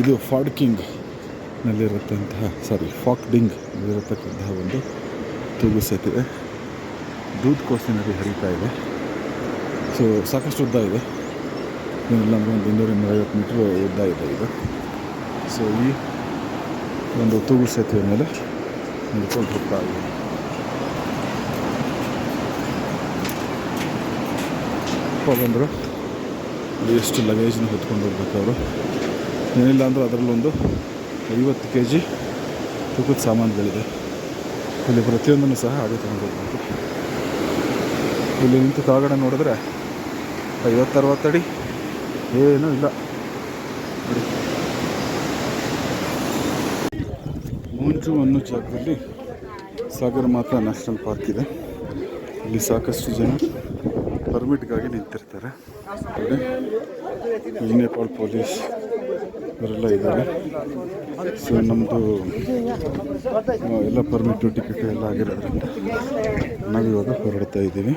ಇದು ಫಾಡ್ ಡಿಂಗ್ ನಲ್ಲಿರತಕ್ಕಂತಹ ಒಂದು ತೂಗು ಸೇತುವೆ. ದೂದ್ ಕೋಸಿ ನದಿ ಹರಿತಾ ಇದೆ. ಸೊ ಸಾಕಷ್ಟು ಉದ್ದ ಇದೆ. ಇದೆಲ್ಲ ಒಂದು 250 ಮೀಟ್ರ್ ಉದ್ದ ಇದೆ ಇದು. ಸೊ ಈ ಒಂದು ತೂಗು ಸೇತುವೆ ಮೇಲೆ ನಿಂತ್ಕೊಂಡು ಹೋಗ್ತಾ ಇದೆ. ಬಂದರು ಎಷ್ಟು ಲಗೇಜ್ನ ಹೊತ್ಕೊಂಡು ಹೋಗ್ಬೇಕು ಅವರು. ಏನಿಲ್ಲ ಅಂದರೂ ಅದರಲ್ಲೊಂದು 50 kg ತೂಕದ ಸಾಮಾನುಗಳಿದೆ. ಇಲ್ಲಿ ಪ್ರತಿಯೊಂದನ್ನು ಸಹ ಹಾಗೆ ತೊಗೊಂಡು ಹೋಗ್ಬೇಕು. ಇಲ್ಲಿ ನಿಂತು ಕೆಳಗಡೆ ನೋಡಿದ್ರೆ 50-60 ಅಡಿ ಏನೂ ಇಲ್ಲ. ನೋಡಿ, ಮೂಂಜು ಅನ್ನೋ ಜಾಗದಲ್ಲಿ ಸಾಗರ ಮಾತಾ ನ್ಯಾಷನಲ್ ಪಾರ್ಕ್ ಇದೆ. ಇಲ್ಲಿ ಸಾಕಷ್ಟು ಜನ ಪರ್ಮಿಟ್ಗಾಗಿ ನಿಂತಿರ್ತಾರೆ. ನೋಡಿ, ಇಲ್ಲಿ ನೇಪಾಳ ಪೊಲೀಸ್ ಇವರೆಲ್ಲ ಇದ್ದಾರೆ. ಸೊ ನಮ್ಮದು ಎಲ್ಲ ಪರ್ಮಿಟು ಟಿಕೆಟು ಎಲ್ಲ ಆಗಿರೋದ್ರಿಂದ ನಾವಿವಾಗ ಹೊರಡ್ತಾ ಇದ್ದೀವಿ.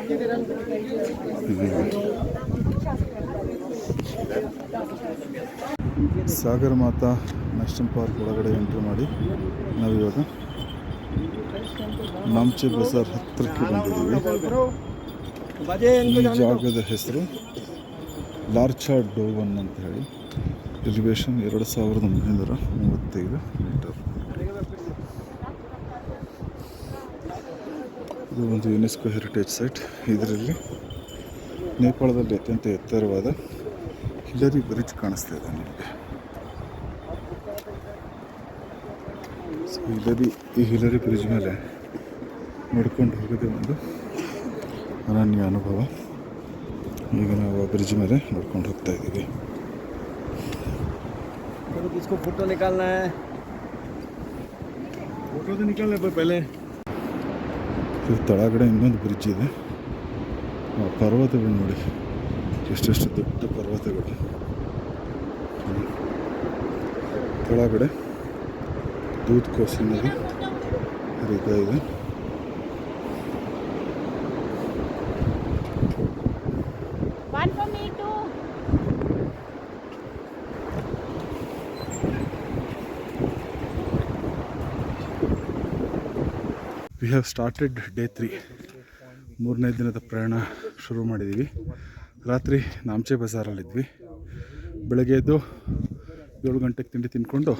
ಸಾಗರ ಮಾತಾ ನ್ಯಾಷನಲ್ ಪಾರ್ಕ್ ಒಳಗಡೆ ಎಂಟ್ರಿ ಮಾಡಿ ನಾವಿವಾಗ ನಾಮ್ಚೆ ಬಜಾರ್ ಹತ್ತಿರಕ್ಕೆ ಬಂದಿದ್ದೀವಿ. ಈ ಜಾಗದ ಹೆಸರು ಲಾರ್ಚಾ ಡೋವನ್ ಅಂತ ಹೇಳಿ. Elevation 2335 meter. ಇದು ಒಂದು ಯುನೆಸ್ಕೋ ಹೆರಿಟೇಜ್ ಸೈಟ್. ಇದರಲ್ಲಿ ನೇಪಾಳದಲ್ಲಿ ಅತ್ಯಂತ ಎತ್ತರವಾದ ಹಿಲರಿ ಬ್ರಿಡ್ಜ್ ಕಾಣಿಸ್ತಾ ಇದೆ ನಿಮಗೆ. ಈ ಹಿಲರಿ ಬ್ರಿಡ್ಜ್ ಮೇಲೆ ನೋಡ್ಕೊಂಡು ಹೋಗೋದೇ ಒಂದು ಅನನ್ಯ ಅನುಭವ. ಈಗ ನಾವು ಬ್ರಿಡ್ಜ್ ಮೇಲೆ ನೋಡ್ಕೊಂಡು ಹೋಗ್ತಾ ಇದ್ದೀವಿ. फोटो निकालना है, फोटो तो निकालने पर पहले. ಇದು ತಳಗಡೆ ಇನ್ನೊಂದು ಬ್ರಿಡ್ಜ್ ಇದೆ. ಪರ್ವತಗಳು ನೋಡಿ, ಎಷ್ಟೆಷ್ಟು ದೊಡ್ಡ ಪರ್ವತಗಳು. ಕೆಳಗಡೆ ದೂದ್ ಕೋಸಿ ನದಿ ಹರಿತಾ ಇದೆ. We have started day 3. 3ನೇ ದಿನದ ಪ್ರಯಾಣ ಶುರು ಮಾಡಿದ್ದೀವಿ. ರಾತ್ರಿ ನಾಮ್ಚೆ ಬಜಾರಲ್ಲಿದ್ವಿ. ಬೆಳಗ್ಗೆ ಎದ್ದು 7 ಗಂಟೆಗೆ ತಿಂಡಿ ತಿಂದ್ಕೊಂಡು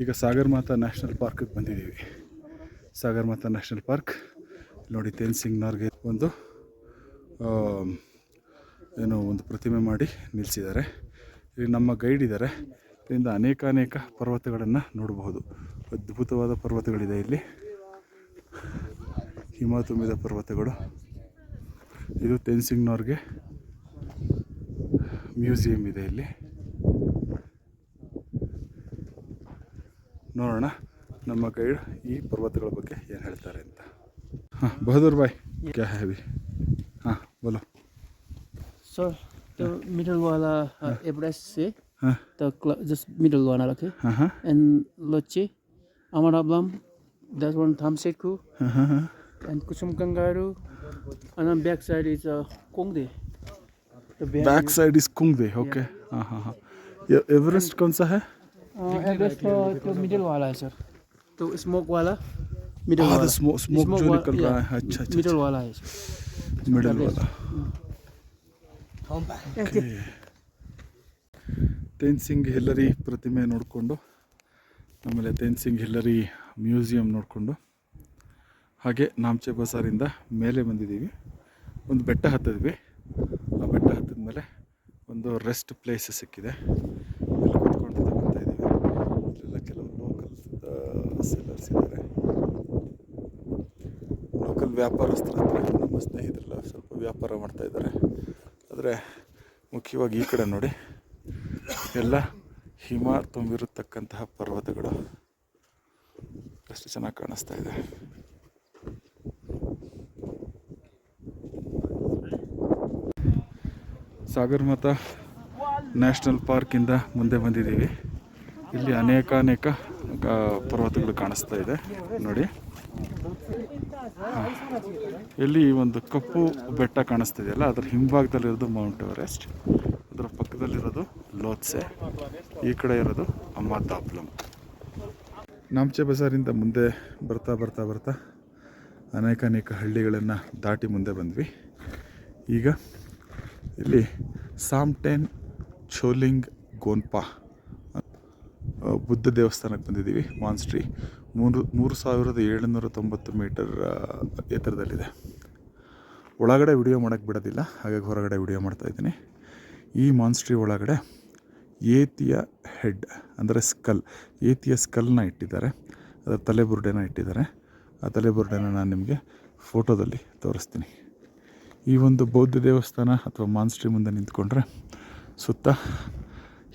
ಈಗ ಸಾಗರ್ ಮಾತಾ ನ್ಯಾಷನಲ್ ಪಾರ್ಕಿಗೆ ಬಂದಿದ್ದೀವಿ. ಸಾಗರ್ ಮಾತಾ ನ್ಯಾಷನಲ್ ಪಾರ್ಕ್ ನೋಡಿ, ತೇನ್ಸಿಂಗ್ ನಾರ್ಗೆ ಒಂದು ಪ್ರತಿಮೆ ಮಾಡಿ ನಿಲ್ಲಿಸಿದ್ದಾರೆ. ಇಲ್ಲಿ ನಮ್ಮ ಗೈಡ್ ಇದ್ದಾರೆ. ಇದರಿಂದ ಅನೇಕ ಪರ್ವತಗಳನ್ನು ನೋಡಬಹುದು. ಅದ್ಭುತವಾದ ಪರ್ವತಗಳಿದೆ ಇಲ್ಲಿ, ಹಿಮ ತುಂಬಿದ ಪರ್ವತಗಳು. ಇದು ತೇನ್ಸಿಂಗ್ ನಾರ್ಗೆ ಮ್ಯೂಸಿಯಂ ಇದೆ ಇಲ್ಲಿ. ನೋಡೋಣ ನಮ್ಮ ಗೈಡ್ ಈ ಪರ್ವತಗಳ ಬಗ್ಗೆ ಏನು ಹೇಳ್ತಾರೆ ಅಂತ. हाँ बहादुर भाई क्या है अभी? हाँ बोलो. Sir, the middle wala Everest se हाँ just middle one okay. हाँ And Loche, Amarablam, that one Thamseku, हाँ and Kusum Kangaru, and on back side is Kongde. Back side is Kongde. Okay. हाँ हाँ हाँ. ये एवरेस्ट कौन सा है? Everest तो middle वाला है सर. तो स्मोक वाला middle द वाला स्मोक जो wa- निकल रहा yeah, है अच्छा अच्छा middle वाला है मिडल वाला ತೇನ್ಸಿಂಗ್ ಹಿಲ್ಲರಿ ಪ್ರತಿಮೆ ನೋಡಿಕೊಂಡು ಆಮೇಲೆ ತೇನ್ಸಿಂಗ್ ಹಿಲ್ಲರಿ ಮ್ಯೂಸಿಯಂ ನೋಡಿಕೊಂಡು ಹಾಗೆ ನಾಮ್ಚೆ ಬಜಾರಿಂದ ಮೇಲೆ ಬಂದಿದ್ದೀವಿ. ಒಂದು ಬೆಟ್ಟ ಹತ್ತಿದ್ವಿ. ಆ ಬೆಟ್ಟ ಹತ್ತಿದ ಮೇಲೆ ಒಂದು ರೆಸ್ಟ್ ಪ್ಲೇಸ್ ಸಿಕ್ಕಿದೆ. ಅಲ್ಲಿ ಕೂತ್ಕೊಂಡು ತಗೊತಾ ಇದ್ದೀವಿ. ಇಲ್ಲೆಲ್ಲ ಕೆಲವು ಲೋಕಲ್ ಸೆಲ್ಲರ್ಸ್ ಇದ್ದಾರೆ. ಲೋಕಲ್ ವ್ಯಾಪಾರಸ್ಥರ ಹತ್ರ ನಮ್ಮ ಸ್ನೇಹಿತರೆಲ್ಲ ಸ್ವಲ್ಪ ವ್ಯಾಪಾರ ಮಾಡ್ತಾ ಇದ್ದಾರೆ. ಆದರೆ ಮುಖ್ಯವಾಗಿ ಈ ಕಡೆ ನೋಡಿ ಎಲ್ಲ ಹಿಮ ತುಂಬಿರತಕ್ಕಂತಹ ಪರ್ವತಗಳು ಎಷ್ಟು ಚೆನ್ನಾಗಿ ಕಾಣಿಸ್ತಾ ಇದೆ. ಸಾಗರಮಾತ ನ್ಯಾಷನಲ್ ಪಾರ್ಕಿಂದ ಮುಂದೆ ಬಂದಿದ್ದೀವಿ. ಇಲ್ಲಿ ಅನೇಕ ಪರ್ವತಗಳು ಕಾಣಿಸ್ತಾ ಇದೆ ನೋಡಿ. ಇಲ್ಲಿ ಒಂದು ಕಪ್ಪು ಬೆಟ್ಟ ಕಾಣಿಸ್ತಿದೆಯಲ್ಲ, ಅದರ ಹಿಂಭಾಗದಲ್ಲಿರೋದು ಮೌಂಟ್ ಎವರೆಸ್ಟ್, ಅದರ ಪಕ್ಕದಲ್ಲಿರೋದು ಲೋತ್ಸೆ, ಈ ಕಡೆ ಇರೋದು ಅಮ್ಮಾದಾಬ್ಲಮ್. ನಾಮ್ಚೆ ಬಜಾರಿಂದ ಮುಂದೆ ಬರ್ತಾ ಬರ್ತಾ ಬರ್ತಾ ಅನೇಕ ಹಳ್ಳಿಗಳನ್ನು ದಾಟಿ ಮುಂದೆ ಬಂದ್ವಿ. ಈಗ ಇಲ್ಲಿ ಸಾಮ್ಟೆನ್ ಛೋಲಿಂಗ್ ಗೋನ್ಪಾ ಬುದ್ಧ ದೇವಸ್ಥಾನಕ್ಕೆ ಬಂದಿದ್ದೀವಿ. ಮಾನ್ಸ್ಟ್ರಿ 3790 ಮೀಟರ್ ಎತ್ತರದಲ್ಲಿದೆ. ಒಳಗಡೆ ವಿಡಿಯೋ ಮಾಡೋಕ್ಕೆ ಬಿಡೋದಿಲ್ಲ, ಹಾಗಾಗಿ ಹೊರಗಡೆ ವಿಡಿಯೋ ಮಾಡ್ತಾಯಿದ್ದೀನಿ. ಈ ಮಾನ್ಸ್ಟ್ರಿ ಒಳಗಡೆ ಏತಿಯ ಹೆಡ್ ಅಂದರೆ ಏತಿಯ ಸ್ಕಲ್ನ ಇಟ್ಟಿದ್ದಾರೆ, ಅದರ ತಲೆಬುರುಡೆನ ಇಟ್ಟಿದ್ದಾರೆ. ಆ ತಲೆಬುರುಡೆನ ನಾನು ನಿಮಗೆ ಫೋಟೋದಲ್ಲಿ ತೋರಿಸ್ತೀನಿ. ಈ ಒಂದು ಬೌದ್ಧ ದೇವಸ್ಥಾನ ಅಥವಾ ಮಾನ್ಸ್ಟ್ರಿ ಮುಂದೆ ನಿಂತ್ಕೊಂಡ್ರೆ ಸುತ್ತ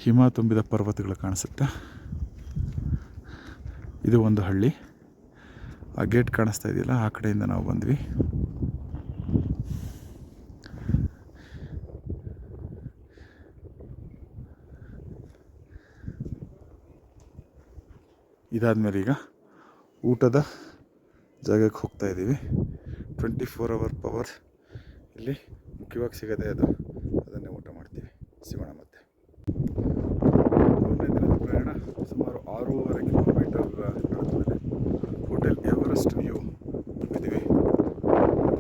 ಹಿಮ ತುಂಬಿದ ಪರ್ವತಗಳು ಕಾಣಿಸುತ್ತೆ. ಇದು ಒಂದು ಹಳ್ಳಿ. ಆ ಗೇಟ್ ಕಾಣಿಸ್ತಾ ಇದೆಯಲ್ಲ, ಆ ಕಡೆಯಿಂದ ನಾವು ಬಂದ್ವಿ. ಇದಾದಮೇಲೆ ಈಗ ಊಟದ ಜಾಗಕ್ಕೆ ಹೋಗ್ತಾ ಇದ್ದೀವಿ. 24 hour ಪವರ್ ಇಲ್ಲಿ ಮುಖ್ಯವಾಗಿ ಸಿಗೋದೇ ಅದನ್ನೇ ಊಟ ಮಾಡ್ತೀವಿ. ಸಿಗೋಣ ಮತ್ತೆ. ಮೂರನೇ ದಿನದ ಪ್ರಯಾಣ ಸುಮಾರು 6.5 ಕಿಲೋಮೀಟರ್ ನಡೆದಿದೆ. ಹೋಟೆಲ್ ಎವರೆಸ್ಟ್ ವ್ಯೂ ಇದ್ದೀವಿ.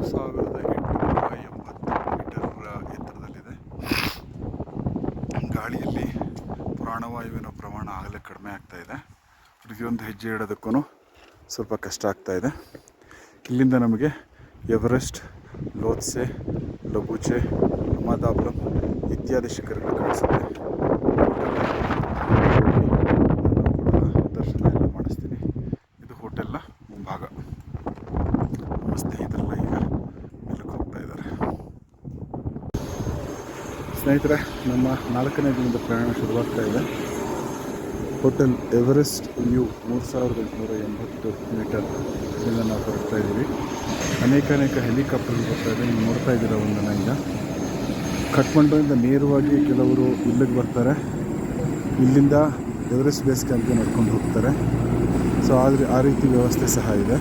1880 ಮೀಟರ್ ಎತ್ತರದಲ್ಲಿದೆ. ಗಾಳಿಯಲ್ಲಿ ಪ್ರಾಣವಾಯುವಿನ ಪ್ರಮಾಣ ಆಗಲೇ ಕಡಿಮೆ ಆಗ್ತಾ ಇದೆ. ಪ್ರತಿಯೊಂದು ಹೆಜ್ಜೆ ಇಡೋದಕ್ಕೂ ಸ್ವಲ್ಪ ಕಷ್ಟ ಆಗ್ತಾ ಇದೆ. ಇಲ್ಲಿಂದ ನಮಗೆ ಎವರೆಸ್ಟ್, ಲೋತ್ಸೆ, ಲಬೂಚೆ, ಅಮ್ಮಾದಾಬ್ಲಮ್ ಇತ್ಯಾದಿ ಶಿಖರಗಳು ಕಾಣಿಸುತ್ತೆ. ದರ್ಶನ ಎಲ್ಲ ಮಾಡಿಸ್ತೀನಿ. ಇದು ಹೋಟೆಲ್ನ ಮುಂಭಾಗ. ನಮ್ಮ ಸ್ನೇಹಿತರೆಲ್ಲ ಈಗ ಮೇಲಕ್ಕೆ ಹೋಗ್ತಾ ಇದ್ದಾರೆ. ಸ್ನೇಹಿತರೆ, ನಮ್ಮ 4ನೇ ದಿನದ ಪ್ರಯಾಣ ಶುರುವಾಗ್ತಾ ಇದೆ. ಹೋಟೆಲ್ ಎವರೆಸ್ಟ್ ವ್ಯೂ 3880 ಮೀಟರ್ ಇಂದ ನಾವು ಹೊರಡ್ತಾ ಇದ್ದೀವಿ. ಅನೇಕ ಹೆಲಿಕಾಪ್ಟರ್ಗಳು ಬರ್ತಾ ಇದೆ. ನೀವು ನೋಡ್ತಾ ಇದ್ದೀರ ಒಂದನ್ನು. ಈಗ ಕಠ್ಮಂಡುವಿಂದ ನೇರವಾಗಿ ಕೆಲವರು ಇಲ್ಲಿಗೆ ಬರ್ತಾರೆ, ಇಲ್ಲಿಂದ ಎವರೆಸ್ಟ್ ಬೇಸ್ ಕ್ಯಾಂಪ್ಗೆ ನಡ್ಕೊಂಡು ಹೋಗ್ತಾರೆ. ಸೊ ಆದರೆ ಆ ರೀತಿ ವ್ಯವಸ್ಥೆ ಸಹ ಇದೆ.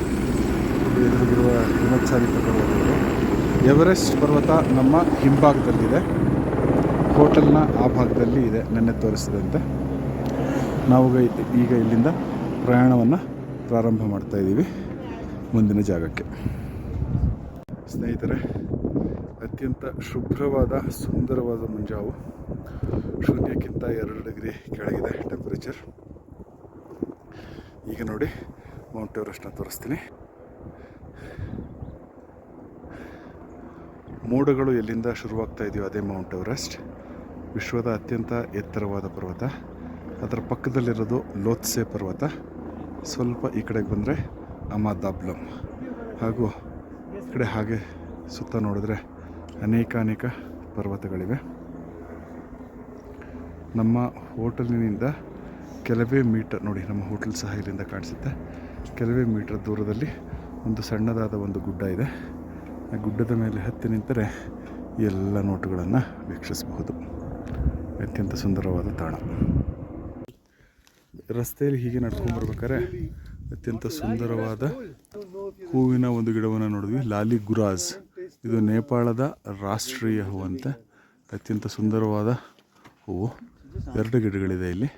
ಎದುರಿಗಿರುವ ಹಿಮಚ್ಛಾದಿತ ಪರ್ವತಗಳು. ಎವರೆಸ್ಟ್ ಪರ್ವತ ನಮ್ಮ ಹಿಂಭಾಗದಲ್ಲಿದೆ, ಹೋಟೆಲ್ನ ಆ ಭಾಗದಲ್ಲಿ ಇದೆ. ನೆನ್ನೆ ತೋರಿಸಿದಂತೆ ನಾವು ಈಗ ಇಲ್ಲಿಂದ ಪ್ರಯಾಣವನ್ನು ಪ್ರಾರಂಭ ಮಾಡ್ತಾ ಇದ್ದೀವಿ ಮುಂದಿನ ಜಾಗಕ್ಕೆ. ಸ್ನೇಹಿತರೆ, ಅತ್ಯಂತ ಶುಭ್ರವಾದ ಸುಂದರವಾದ ಮುಂಜಾವು. ಶೂನ್ಯಕ್ಕಿಂತ 2 ಡಿಗ್ರಿ ಕೆಳಗಿದೆ ಟೆಂಪರೇಚರ್. ಈಗ ನೋಡಿ ಮೌಂಟ್ ಎವರೆಸ್ಟ್ನ ತೋರಿಸ್ತೀನಿ. ಮೋಡಗಳು ಎಲ್ಲಿಂದ ಶುರುವಾಗ್ತಾ ಇದೆಯೋ ಅದೇ ಮೌಂಟ್ ಎವರೆಸ್ಟ್. ವಿಶ್ವದ ಅತ್ಯಂತ ಎತ್ತರವಾದ ಪರ್ವತ. ಅದರ ಪಕ್ಕದಲ್ಲಿರೋದು ಲೋತ್ಸೆ ಪರ್ವತ. ಸ್ವಲ್ಪ ಈ ಕಡೆಗೆ ಬಂದರೆ ಅಮ್ಮಾದಾಬ್ಲಮ್. ಹಾಗೂ ಈ ಕಡೆ ಹಾಗೆ ಸುತ್ತ ನೋಡಿದ್ರೆ ಅನೇಕ ಪರ್ವತಗಳಿವೆ. ನಮ್ಮ ಹೋಟೆಲಿನಿಂದ ಕೆಲವೇ ಮೀಟರ್ ನೋಡಿ, ನಮ್ಮ ಹೋಟೆಲ್ ಸಹ ಇಲ್ಲಿಂದ ಕಾಣಿಸುತ್ತೆ. ಕೆಲವೇ ಮೀಟರ್ ದೂರದಲ್ಲಿ ಒಂದು ಸಣ್ಣದಾದ ಒಂದು ಗುಡ್ಡ ಇದೆ. ಆ ಗುಡ್ಡದ ಮೇಲೆ ಹತ್ತಿ ನಿಂತರೆ ಎಲ್ಲ ನೋಟಗಳನ್ನು ವೀಕ್ಷಿಸಬಹುದು. ಅತ್ಯಂತ ಸುಂದರವಾದ ತಾಣ. ರಸ್ತೆಯಲ್ಲಿ ಹೀಗೆ ನಡ್ಕೊಂಡ್ಬರ್ಬೇಕಾದ್ರೆ ಅತ್ಯಂತ ಸುಂದರವಾದ ಹೂವಿನ ಒಂದು ಗಿಡವನ್ನು ನೋಡಿದ್ವಿ. ಲಾಲಿ ಗುರಾಜ್. ಇದು ನೇಪಾಳದ ರಾಷ್ಟ್ರೀಯ ಹೂವಂತೆ. ಅತ್ಯಂತ ಸುಂದರವಾದ ಹೂವು. 2 ಗಿಡಗಳಿದೆ ಇಲ್ಲಿ.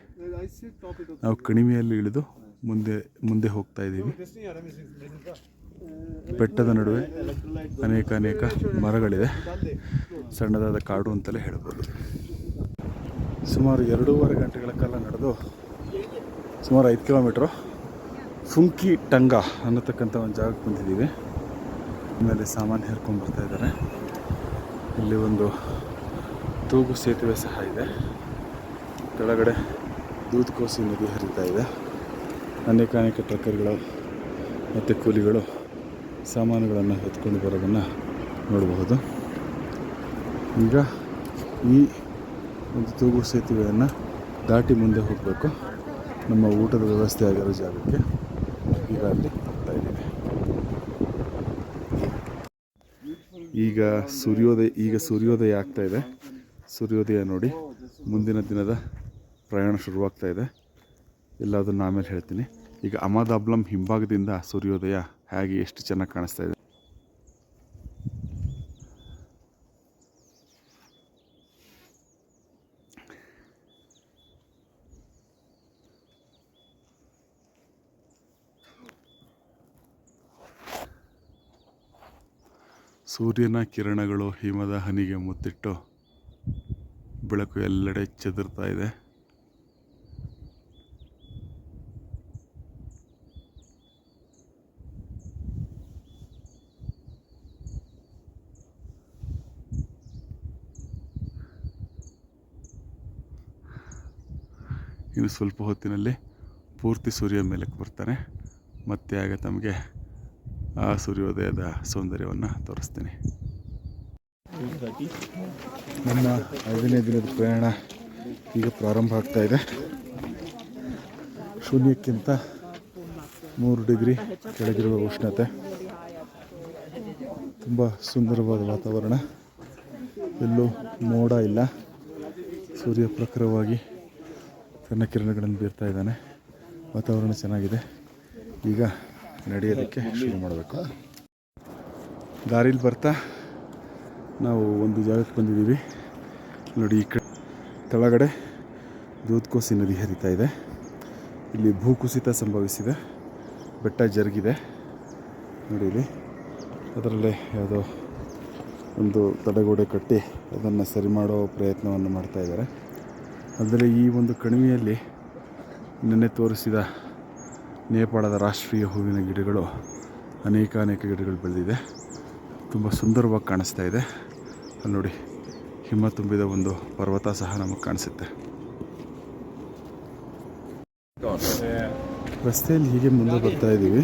ನಾವು ಕಣಿವೆಯಲ್ಲಿ ಇಳಿದು ಮುಂದೆ ಮುಂದೆ ಹೋಗ್ತಾ ಇದ್ದೀವಿ. ಬೆಟ್ಟದ ನಡುವೆ ಅನೇಕ ಮರಗಳಿದೆ. ಸಣ್ಣದಾದ ಕಾಡು ಅಂತಲೇ ಹೇಳ್ಬೋದು. ಸುಮಾರು 2.5 ಗಂಟೆಗಳ ಕಾಲ ನಡೆದು ಸುಮಾರು 5 ಕಿಲೋಮೀಟ್ರು ಫುಂಕಿ ಟಂಗ ಅನ್ನತಕ್ಕಂಥ ಒಂದು ಜಾಗಕ್ಕೆ ಬಂದಿದ್ದೀವಿ. ಆಮೇಲೆ ಸಾಮಾನು ಹೇರ್ಕೊಂಡು ಬರ್ತಾ ಇದ್ದಾರೆ. ಇಲ್ಲಿ ಒಂದು ತೂಗು ಸೇತುವೆ ಸಹ ಇದೆ. ಕೆಳಗಡೆ ದೂದ್ಕೋಸಿ ನದಿ ಹರಿತಾ ಇದೆ. ಅನೇಕ ಟ್ರಕ್ಕರ್ಗಳು ಮತ್ತು ಕೂಲಿಗಳು ಸಾಮಾನುಗಳನ್ನು ಹೊತ್ಕೊಂಡು ಬರೋದನ್ನು ನೋಡಬಹುದು. ಈಗ ಈ ಒಂದು ತೂಗು ಸೇತುವೆಯನ್ನು ದಾಟಿ ಮುಂದೆ ಹೋಗಬೇಕು. ನಮ್ಮ ಊಟದ ವ್ಯವಸ್ಥೆ ಆಗಿರೋ ಜಾಗಕ್ಕೆ ಈಗ ಅಲ್ಲಿ ಹೋಗ್ತಾ ಇದ್ದೀವಿ. ಈಗ ಸೂರ್ಯೋದಯ ಆಗ್ತಾ ಇದೆ. ಸೂರ್ಯೋದಯ ನೋಡಿ ಮುಂದಿನ ದಿನದ ಪ್ರಯಾಣ ಶುರುವಾಗ್ತಾ ಇದೆ. ಎಲ್ಲ ಅದನ್ನು ಆಮೇಲೆ ಹೇಳ್ತೀನಿ. ಈಗ ಅಹಮದಾಬ್ಲಂ ಹಿಂಭಾಗದಿಂದ ಸೂರ್ಯೋದಯ ಹೇಗೆ ಎಷ್ಟು ಚೆನ್ನಾಗಿ ಕಾಣಿಸ್ತಾ ಇದೆ. ಸೂರ್ಯನ ಕಿರಣಗಳು ಹಿಮದ ಹನಿಗೆ ಮುತ್ತಿಟ್ಟು ಬೆಳಕು ಎಲ್ಲೆಡೆ ಚೆದರ್ತಾ ಇದೆ. ಇನ್ನು ಸ್ವಲ್ಪ ಹೊತ್ತಿನಲ್ಲಿ ಪೂರ್ತಿ ಸೂರ್ಯ ಮೇಲಕ್ಕೆ ಬರ್ತಾನೆ. ಮತ್ತೆ ಆಗ ತಮಗೆ ಆ ಸೂರ್ಯೋದಯದ ಸೌಂದರ್ಯವನ್ನು ತೋರಿಸ್ತೀನಿ. ನನ್ನ 5ನೇ ದಿನದ ಪ್ರಯಾಣ ಈಗ ಪ್ರಾರಂಭ ಆಗ್ತಾ ಇದೆ. ಶೂನ್ಯಕ್ಕಿಂತ 3 ಡಿಗ್ರಿ ಕೆಳಗಿರುವ ಉಷ್ಣತೆ. ತುಂಬ ಸುಂದರವಾದ ವಾತಾವರಣ. ಎಲ್ಲೂ ಮೋಡ ಇಲ್ಲ. ಸೂರ್ಯ ಪ್ರಖರವಾಗಿ ತನ್ನ ಕಿರಣಗಳನ್ನು ಬೀರ್ತಾ ಇದ್ದಾನೆ. ವಾತಾವರಣ ಚೆನ್ನಾಗಿದೆ. ಈಗ ನಡೆಯೋದಕ್ಕೆ ಶುರು ಮಾಡಬೇಕು. ದಾರಿಲಿ ಬರ್ತಾ ನಾವು ಒಂದು ಜಾಗಕ್ಕೆ ಬಂದಿದ್ದೀವಿ. ನೋಡಿ, ಈ ಕಡೆ ಕೆಳಗಡೆ ದೂದ್ಕೋಸಿ ನದಿ ಹರಿತಾ ಇದೆ. ಇಲ್ಲಿ ಭೂಕುಸಿತ ಸಂಭವಿಸಿದೆ. ಬೆಟ್ಟ ಜರುಗಿದೆ ನೋಡಿ. ಇಲ್ಲಿ ಅದರಲ್ಲೇ ಯಾವುದೋ ಒಂದು ತಡೆಗೋಡೆ ಕಟ್ಟಿ ಅದನ್ನು ಸರಿ ಮಾಡೋ ಪ್ರಯತ್ನವನ್ನು ಮಾಡ್ತಾ ಇದ್ದಾರೆ. ಅದರಲ್ಲಿ ಈ ಒಂದು ಕಣಿವೆಯಲ್ಲಿ ನಿನ್ನೆ ತೋರಿಸಿದ ನೇಪಾಳದ ರಾಷ್ಟ್ರೀಯ ಹೂವಿನ ಗಿಡಗಳು ಅನೇಕ ಗಿಡಗಳು ಬೆಳೆದಿದೆ. ತುಂಬ ಸುಂದರವಾಗಿ ಕಾಣಿಸ್ತಾ ಇದೆ. ಅಲ್ಲಿ ನೋಡಿ, ಹಿಮ ತುಂಬಿದ ಒಂದು ಪರ್ವತ ಸಹ ನಮಗೆ ಕಾಣಿಸುತ್ತೆ. ರಸ್ತೆಯಲ್ಲಿ ಹೀಗೆ ಮುಂದೆ ಬರ್ತಾ ಇದ್ದೀವಿ.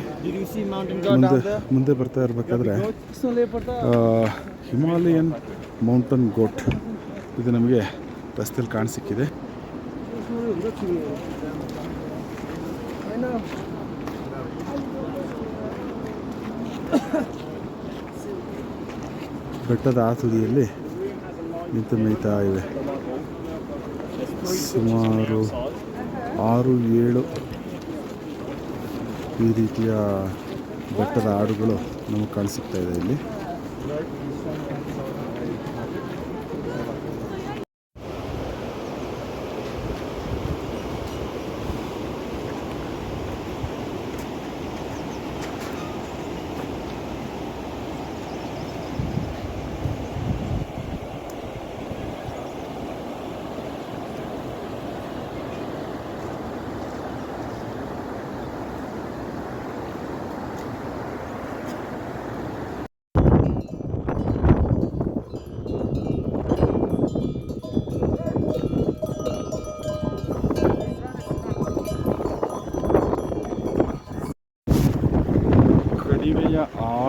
ಮುಂದೆ ಬರ್ತಾ ಇರಬೇಕಾದ್ರೆ ಹಿಮಾಲಯನ್ ಮೌಂಟನ್ ಗೋಟ್ ಇದು ನಮಗೆ ರಸ್ತೆಯಲ್ಲಿ ಕಾಣಿಸಿಕ್ಕಿದೆ. ಬೆಟ್ಟದ ಆ ತುದಿಯಲ್ಲಿ ನಿಂತು ಮೇಯ್ತಾ ಇವೆ. ಸುಮಾರು 6-7 ಈ ರೀತಿಯ ಬೆಟ್ಟದ ಆಡುಗಳು ನಮಗೆ ಕಾಣಿಸುತ್ತಾ ಇದೆ ಇಲ್ಲಿ.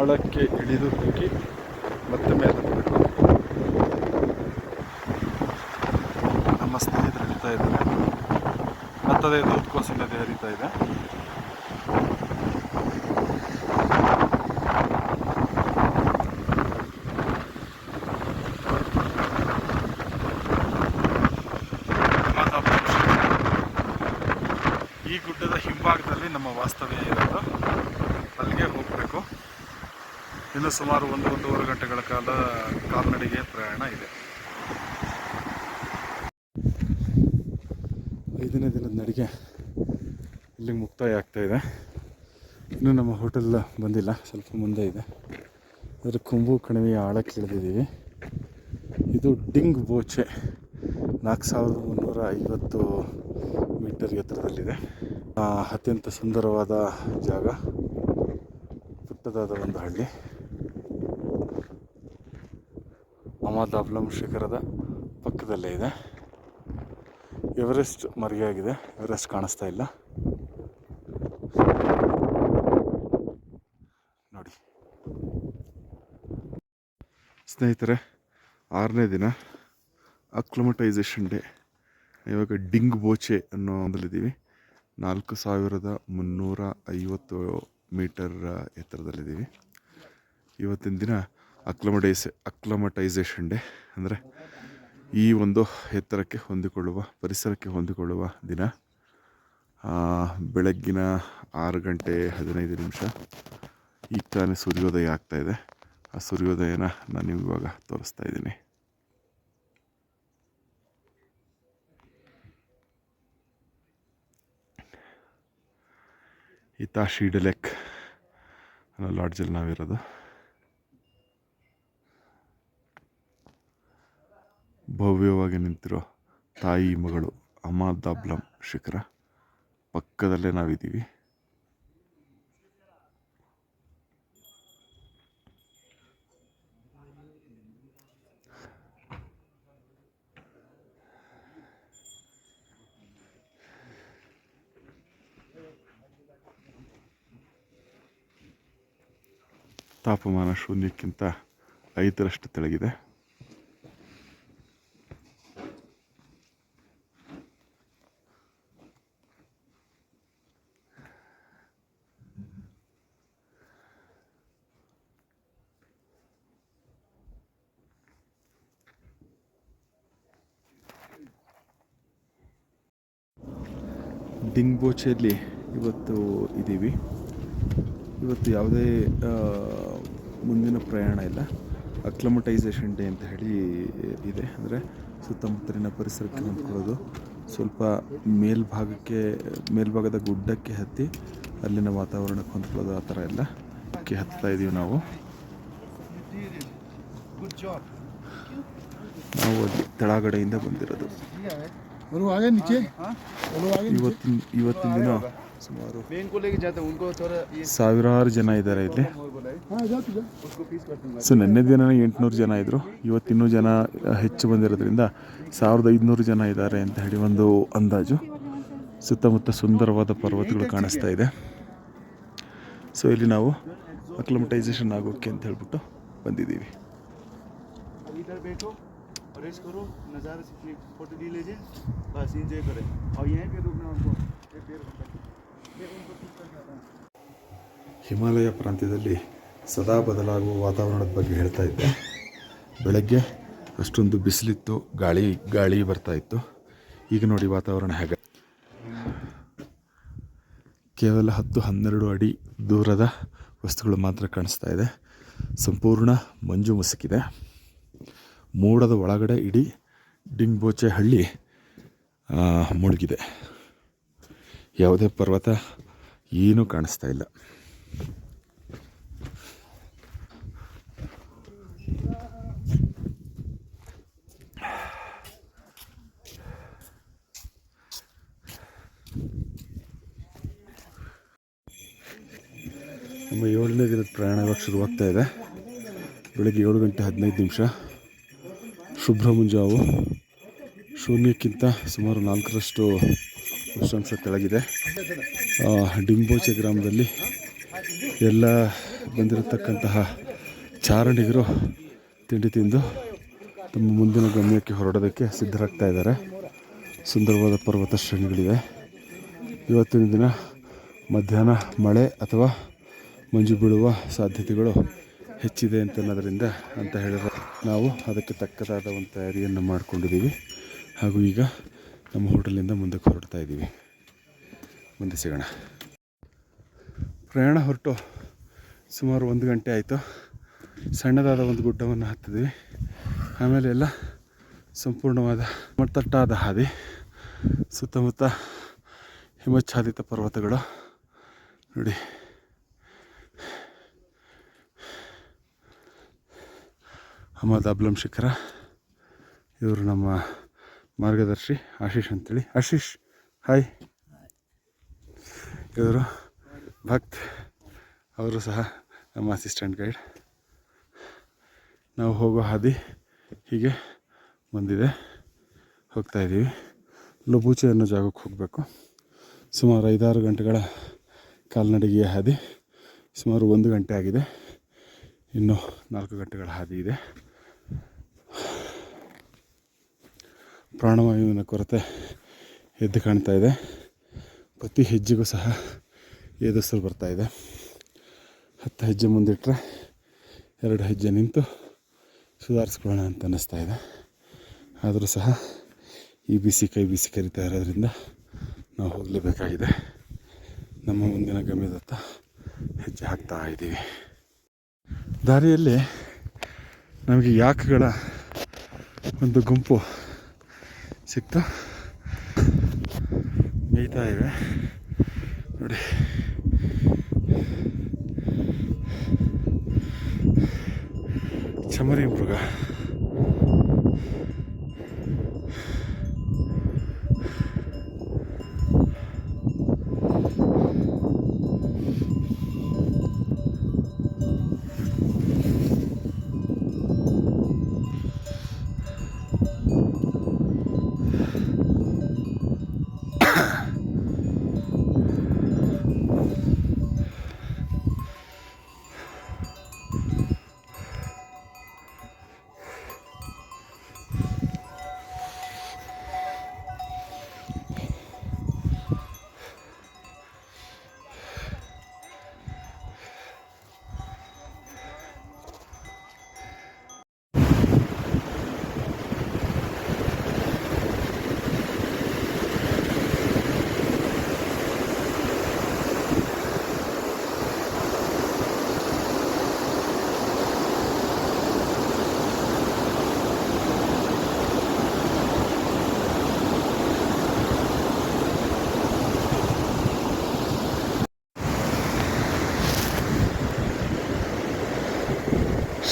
ಆಳಕ್ಕೆ ಇಳಿದು ಹೋಗಿ ಮತ್ತೆ ಮೇಲೆ ಹತ್ತಬೇಕು. ನಮ್ಮ ಸ್ನೇಹಿತರು ಹಿಡಿತಾ ಇದ್ದಾರೆ. ಮತ್ತದೇ ದೂದ್ಕೋಸಿ ನದಿ ಹರಿತಾ ಇದೆ. ಈ ಗುಡ್ಡದ ಹಿಂಭಾಗದಲ್ಲಿ ನಮ್ಮ ವಾಸ್ತವ್ಯ ಇರೋದು. ಅಲ್ಲಿಗೆ ಹೋಗಬೇಕು. ಇನ್ನು ಸುಮಾರು 1-1.5 ಗಂಟೆಗಳ ಕಾಲ ಕಾಲ್ನಡಿಗೆ ಪ್ರಯಾಣ ಇದೆ. 5ನೇ ದಿನದ ನಡಿಗೆ ಇಲ್ಲಿಗೆ ಮುಕ್ತಾಯ ಆಗ್ತಾಯಿದೆ. ಇನ್ನೂ ನಮ್ಮ ಹೋಟೆಲ್ ಬಂದಿಲ್ಲ, ಸ್ವಲ್ಪ ಮುಂದೆ ಇದೆ. ಅದರ ಕೊಂಬು ಕಣಿವೆಯ ಆಳಕ್ಕೆ ಇಳಿದಿದ್ದೀವಿ. ಇದು ಡಿಂಗ್ ಬೋಚೆ 4350 ಮೀಟರ್ ಎತ್ತರದಲ್ಲಿದೆ. ಅತ್ಯಂತ ಸುಂದರವಾದ ಜಾಗ, ಪುಟ್ಟದಾದ ಒಂದು ಹಳ್ಳಿ. ಅಮಾದಾಬ್ಲಂ ಶಿಖರದ ಪಕ್ಕದಲ್ಲೇ ಇದೆ. ಎವರೆಸ್ಟ್ ಮರೆಯಾಗಿದೆ, ಎವರೆಸ್ಟ್ ಕಾಣಿಸ್ತಾ ಇಲ್ಲ ನೋಡಿ. ಸ್ನೇಹಿತರೆ, 6ನೇ ದಿನ ಅಕ್ಲಮಟೈಸೇಷನ್ ಡೇ. ಇವಾಗ ಡಿಂಗ್ ಬೋಚೆ ಅನ್ನೋ ಒಂದಲ್ಲಿದ್ದೀವಿ. 4350 ಮೀಟರ್ ಎತ್ತರದಲ್ಲಿದ್ದೀವಿ. ಇವತ್ತಿನ ದಿನ ಅಕ್ಲಮಟೈಸೇಷನ್ ಡೇ ಅಂದರೆ ಈ ಒಂದು ಎತ್ತರಕ್ಕೆ ಹೊಂದಿಕೊಳ್ಳುವ, ಪರಿಸರಕ್ಕೆ ಹೊಂದಿಕೊಳ್ಳುವ ದಿನ. ಬೆಳಗ್ಗಿನ 6 ಗಂಟೆ 15 ನಿಮಿಷ. ಈಗ ತಾನೇ ಸೂರ್ಯೋದಯ ಆಗ್ತಾಯಿದೆ. ಆ ಸೂರ್ಯೋದಯನ ನಾನು ನಿಮ್ಗೆ ಇವಾಗ ತೋರಿಸ್ತಾ ಇದ್ದೀನಿ. ಈ ಶೀಡಲೆಕ್ ಅನ್ನೋ ಲಾಡ್ಜಲ್ಲಿ ನಾವಿರೋದು. ಭವ್ಯವಾಗಿ ನಿಂತಿರೋ ತಾಯಿ ಮಗಳು ಅಮಾದಾಬ್ಲಂ ಶಿಖರ ಪಕ್ಕದಲ್ಲೇ ನಾವಿದ್ದೀವಿ. ತಾಪಮಾನ ಶೂನ್ಯಕ್ಕಿಂತ 5ರಷ್ಟು ತೆಳಗಿದೆ. ಡಿಂಗ್ ಬೋಚೆಯಲ್ಲಿ ಇವತ್ತು ಇದ್ದೀವಿ. ಇವತ್ತು ಯಾವುದೇ ಮುಂದಿನ ಪ್ರಯಾಣ ಇಲ್ಲ. ಅಕ್ಲಮಟೈಸೇಷನ್ ಡೇ ಅಂತ ಹೇಳಿ ಇದೆ. ಅಂದರೆ ಸುತ್ತಮುತ್ತಲಿನ ಪರಿಸರಕ್ಕೆ ಹೊಂದ್ಕೊಳ್ಳೋದು. ಸ್ವಲ್ಪ ಮೇಲ್ಭಾಗದ ಗುಡ್ಡಕ್ಕೆ ಹತ್ತಿ ಅಲ್ಲಿನ ವಾತಾವರಣಕ್ಕೆ ಹೊಂದ್ಕೊಳ್ಳೋದು, ಆ ಥರ ಎಲ್ಲ ಹತ್ತಾ ಇದ್ದೀವಿ ನಾವು. ಅಲ್ಲಿ ತೆಳಗಡೆಯಿಂದ ಬಂದಿರೋದು. ಇವತ್ತಿನ ದಿನ ಸುಮಾರು ಸಾವಿರಾರು ಜನ ಇದ್ದಾರೆ ಇಲ್ಲಿ. ಸೊ ನಿನ್ನೆ ದಿನ 800 ಜನ ಇದ್ದರು. ಇವತ್ತಿನ್ನೂ ಜನ ಹೆಚ್ಚು ಬಂದಿರೋದ್ರಿಂದ 1500 ಜನ ಇದ್ದಾರೆ ಅಂತ ಹೇಳಿ ಒಂದು ಅಂದಾಜು. ಸುತ್ತಮುತ್ತ ಸುಂದರವಾದ ಪರ್ವತಗಳು ಕಾಣಿಸ್ತಾ ಇದೆ. ಸೊ ಇಲ್ಲಿ ನಾವು ಅಕ್ಲಮಟೈಸೇಷನ್ ಆಗೋಕ್ಕೆ ಅಂತ ಹೇಳ್ಬಿಟ್ಟು ಬಂದಿದ್ದೀವಿ. ಹಿಮಾಲಯ ಪ್ರಾಂತ್ಯದಲ್ಲಿ ಸದಾ ಬದಲಾಗುವ ವಾತಾವರಣದ ಬಗ್ಗೆ ಹೇಳ್ತಾ ಇದ್ದೆ. ಬೆಳಗ್ಗೆ ಅಷ್ಟೊಂದು ಬಿಸಿಲಿತ್ತು, ಗಾಳಿ ಬರ್ತಾ ಇತ್ತು. ಈಗ ನೋಡಿ ವಾತಾವರಣ ಹೇಗೆ. ಕೇವಲ 10-12 ಅಡಿ ದೂರದ ವಸ್ತುಗಳು ಮಾತ್ರ ಕಾಣಿಸ್ತಾ ಇದೆ. ಸಂಪೂರ್ಣ ಮಂಜು ಮುಸುಕಿದೆ. ಮೋಡದ ಒಳಗಡೆ ಇಡೀ ಡಿಂಗ್ ಬೋಚೆ ಹಳ್ಳಿ ಮುಳುಗಿದೆ. ಯಾವುದೇ ಪರ್ವತ ಏನೂ ಕಾಣಿಸ್ತಾ ಇಲ್ಲ. ನಮ್ಮ 7ನೇ ದಿನದ ಪ್ರಯಾಣ ಇವಾಗ ಶುರುವಾಗ್ತಾ ಇದೆ. ಬೆಳಗ್ಗೆ 7 ಗಂಟೆ 15 ನಿಮಿಷ. ಶುಭ್ರ ಮುಂಜಾವು. ಶೂನ್ಯಕ್ಕಿಂತ ಸುಮಾರು 4ರಷ್ಟು ಉಷ್ಣಾಂಶ ಕೆಳಗಿದೆ. ಡಿಂಗ್ ಬೋಚೆ ಗ್ರಾಮದಲ್ಲಿ ಎಲ್ಲ ಬಂದಿರತಕ್ಕಂತಹ ಚಾರಣಿಗರು ತಿಂಡಿ ತಿಂದು ತಮ್ಮ ಮುಂದಿನ ಗಮ್ಯಕ್ಕೆ ಹೊರಡೋದಕ್ಕೆ ಸಿದ್ಧರಾಗ್ತಾ ಇದ್ದಾರೆ. ಸುಂದರವಾದ ಪರ್ವತ ಶ್ರೇಣಿಗಳಿವೆ. ಇವತ್ತಿನ ದಿನ ಮಧ್ಯಾಹ್ನ ಮಳೆ ಅಥವಾ ಮಂಜು ಬೀಳುವ ಸಾಧ್ಯತೆಗಳು ಹೆಚ್ಚಿದೆ ಅನ್ನೋದರಿಂದ ಅಂತ ಹೇಳಿದ್ರೆ ನಾವು ಅದಕ್ಕೆ ತಕ್ಕದಾದ ಒಂದು ತಯಾರಿಯನ್ನು ಮಾಡಿಕೊಂಡಿದ್ದೀವಿ. ಹಾಗೂ ಈಗ ನಮ್ಮ ಹೋಟೆಲಿಂದ ಮುಂದಕ್ಕೆ ಹೊರಡ್ತಾ ಇದ್ದೀವಿ. ಮುಂದೆ ಸಿಗೋಣ. ಪ್ರಯಾಣ ಹೊರಟು ಸುಮಾರು 1 ಗಂಟೆ ಆಯಿತು. ಸಣ್ಣದಾದ ಒಂದು ಗುಡ್ಡವನ್ನು ಹತ್ತಿದ್ವಿ. ಆಮೇಲೆ ಎಲ್ಲ ಸಂಪೂರ್ಣವಾದ ಮಟ್ಟಟ್ಟಾದ ಹಾದಿ. ಸುತ್ತಮುತ್ತ ಹಿಮಚ್ಛಾದಿತ ಪರ್ವತಗಳು ನೋಡಿ. ಅಹಮದ್ ಅಬ್ಲಂ ಶಿಖರ. ಇವರು ನಮ್ಮ ಮಾರ್ಗದರ್ಶಿ ಆಶೀಶ್ ಅಂತೇಳಿ. ಆಶೀಶ್ ಹಾಯ್. ಇವರು ಭಕ್ತ್, ಅವರು ಸಹ ನಮ್ಮ ಅಸಿಸ್ಟೆಂಟ್ ಗೈಡ್. ನಾವು ಹೋಗೋ ಹಾದಿ ಹೀಗೆ ಬಂದಿದೆ, ಹೋಗ್ತಾಯಿದ್ದೀವಿ. ಲಬೂಚೆ ಅನ್ನೋ ಜಾಗಕ್ಕೆ ಹೋಗಬೇಕು. ಸುಮಾರು 5-6 ಗಂಟೆಗಳ ಕಾಲ್ನಡಿಗೆಯ ಹಾದಿ. ಸುಮಾರು 1 ಗಂಟೆ ಆಗಿದೆ, ಇನ್ನೂ 4 ಗಂಟೆಗಳ ಹಾದಿ ಇದೆ. ಪ್ರಾಣವಾಯುವಿನ ಕೊರತೆ ಎದ್ದು ಕಾಣ್ತಾ ಇದೆ. ಪ್ರತಿ ಹೆಜ್ಜೆಗೂ ಸಹ ಏದುಸಿರು ಬರ್ತಾಯಿದೆ. 10 ಹೆಜ್ಜೆ ಮುಂದಿಟ್ಟರೆ 2 ಹೆಜ್ಜೆ ನಿಂತು ಸುಧಾರಿಸ್ಕೊಳ್ಳೋಣ ಅಂತ ಅನ್ನಿಸ್ತಾ ಇದೆ. ಆದರೂ ಸಹ ಈ ಬಿಸಿ ಕೈ ಬಿಸಿ ಕರಿತಾ ಇರೋದ್ರಿಂದ ನಾವು ಹೋಗಲೇಬೇಕಾಗಿದೆ. ನಮ್ಮ ಮುಂದಿನ ಗಮ್ಯದತ್ತ ಹೆಜ್ಜೆ ಹಾಕ್ತಾ ಇದ್ದೀವಿ. ದಾರಿಯಲ್ಲಿ ನಮಗೆ ಯಾಕಗಳ ಒಂದು ಗುಂಪು ಸಿಕ್ತು, ಮೇಯ್ತಾ ಇವೆ ನೋಡಿ. ಚಮರಿ ಮೃಗ.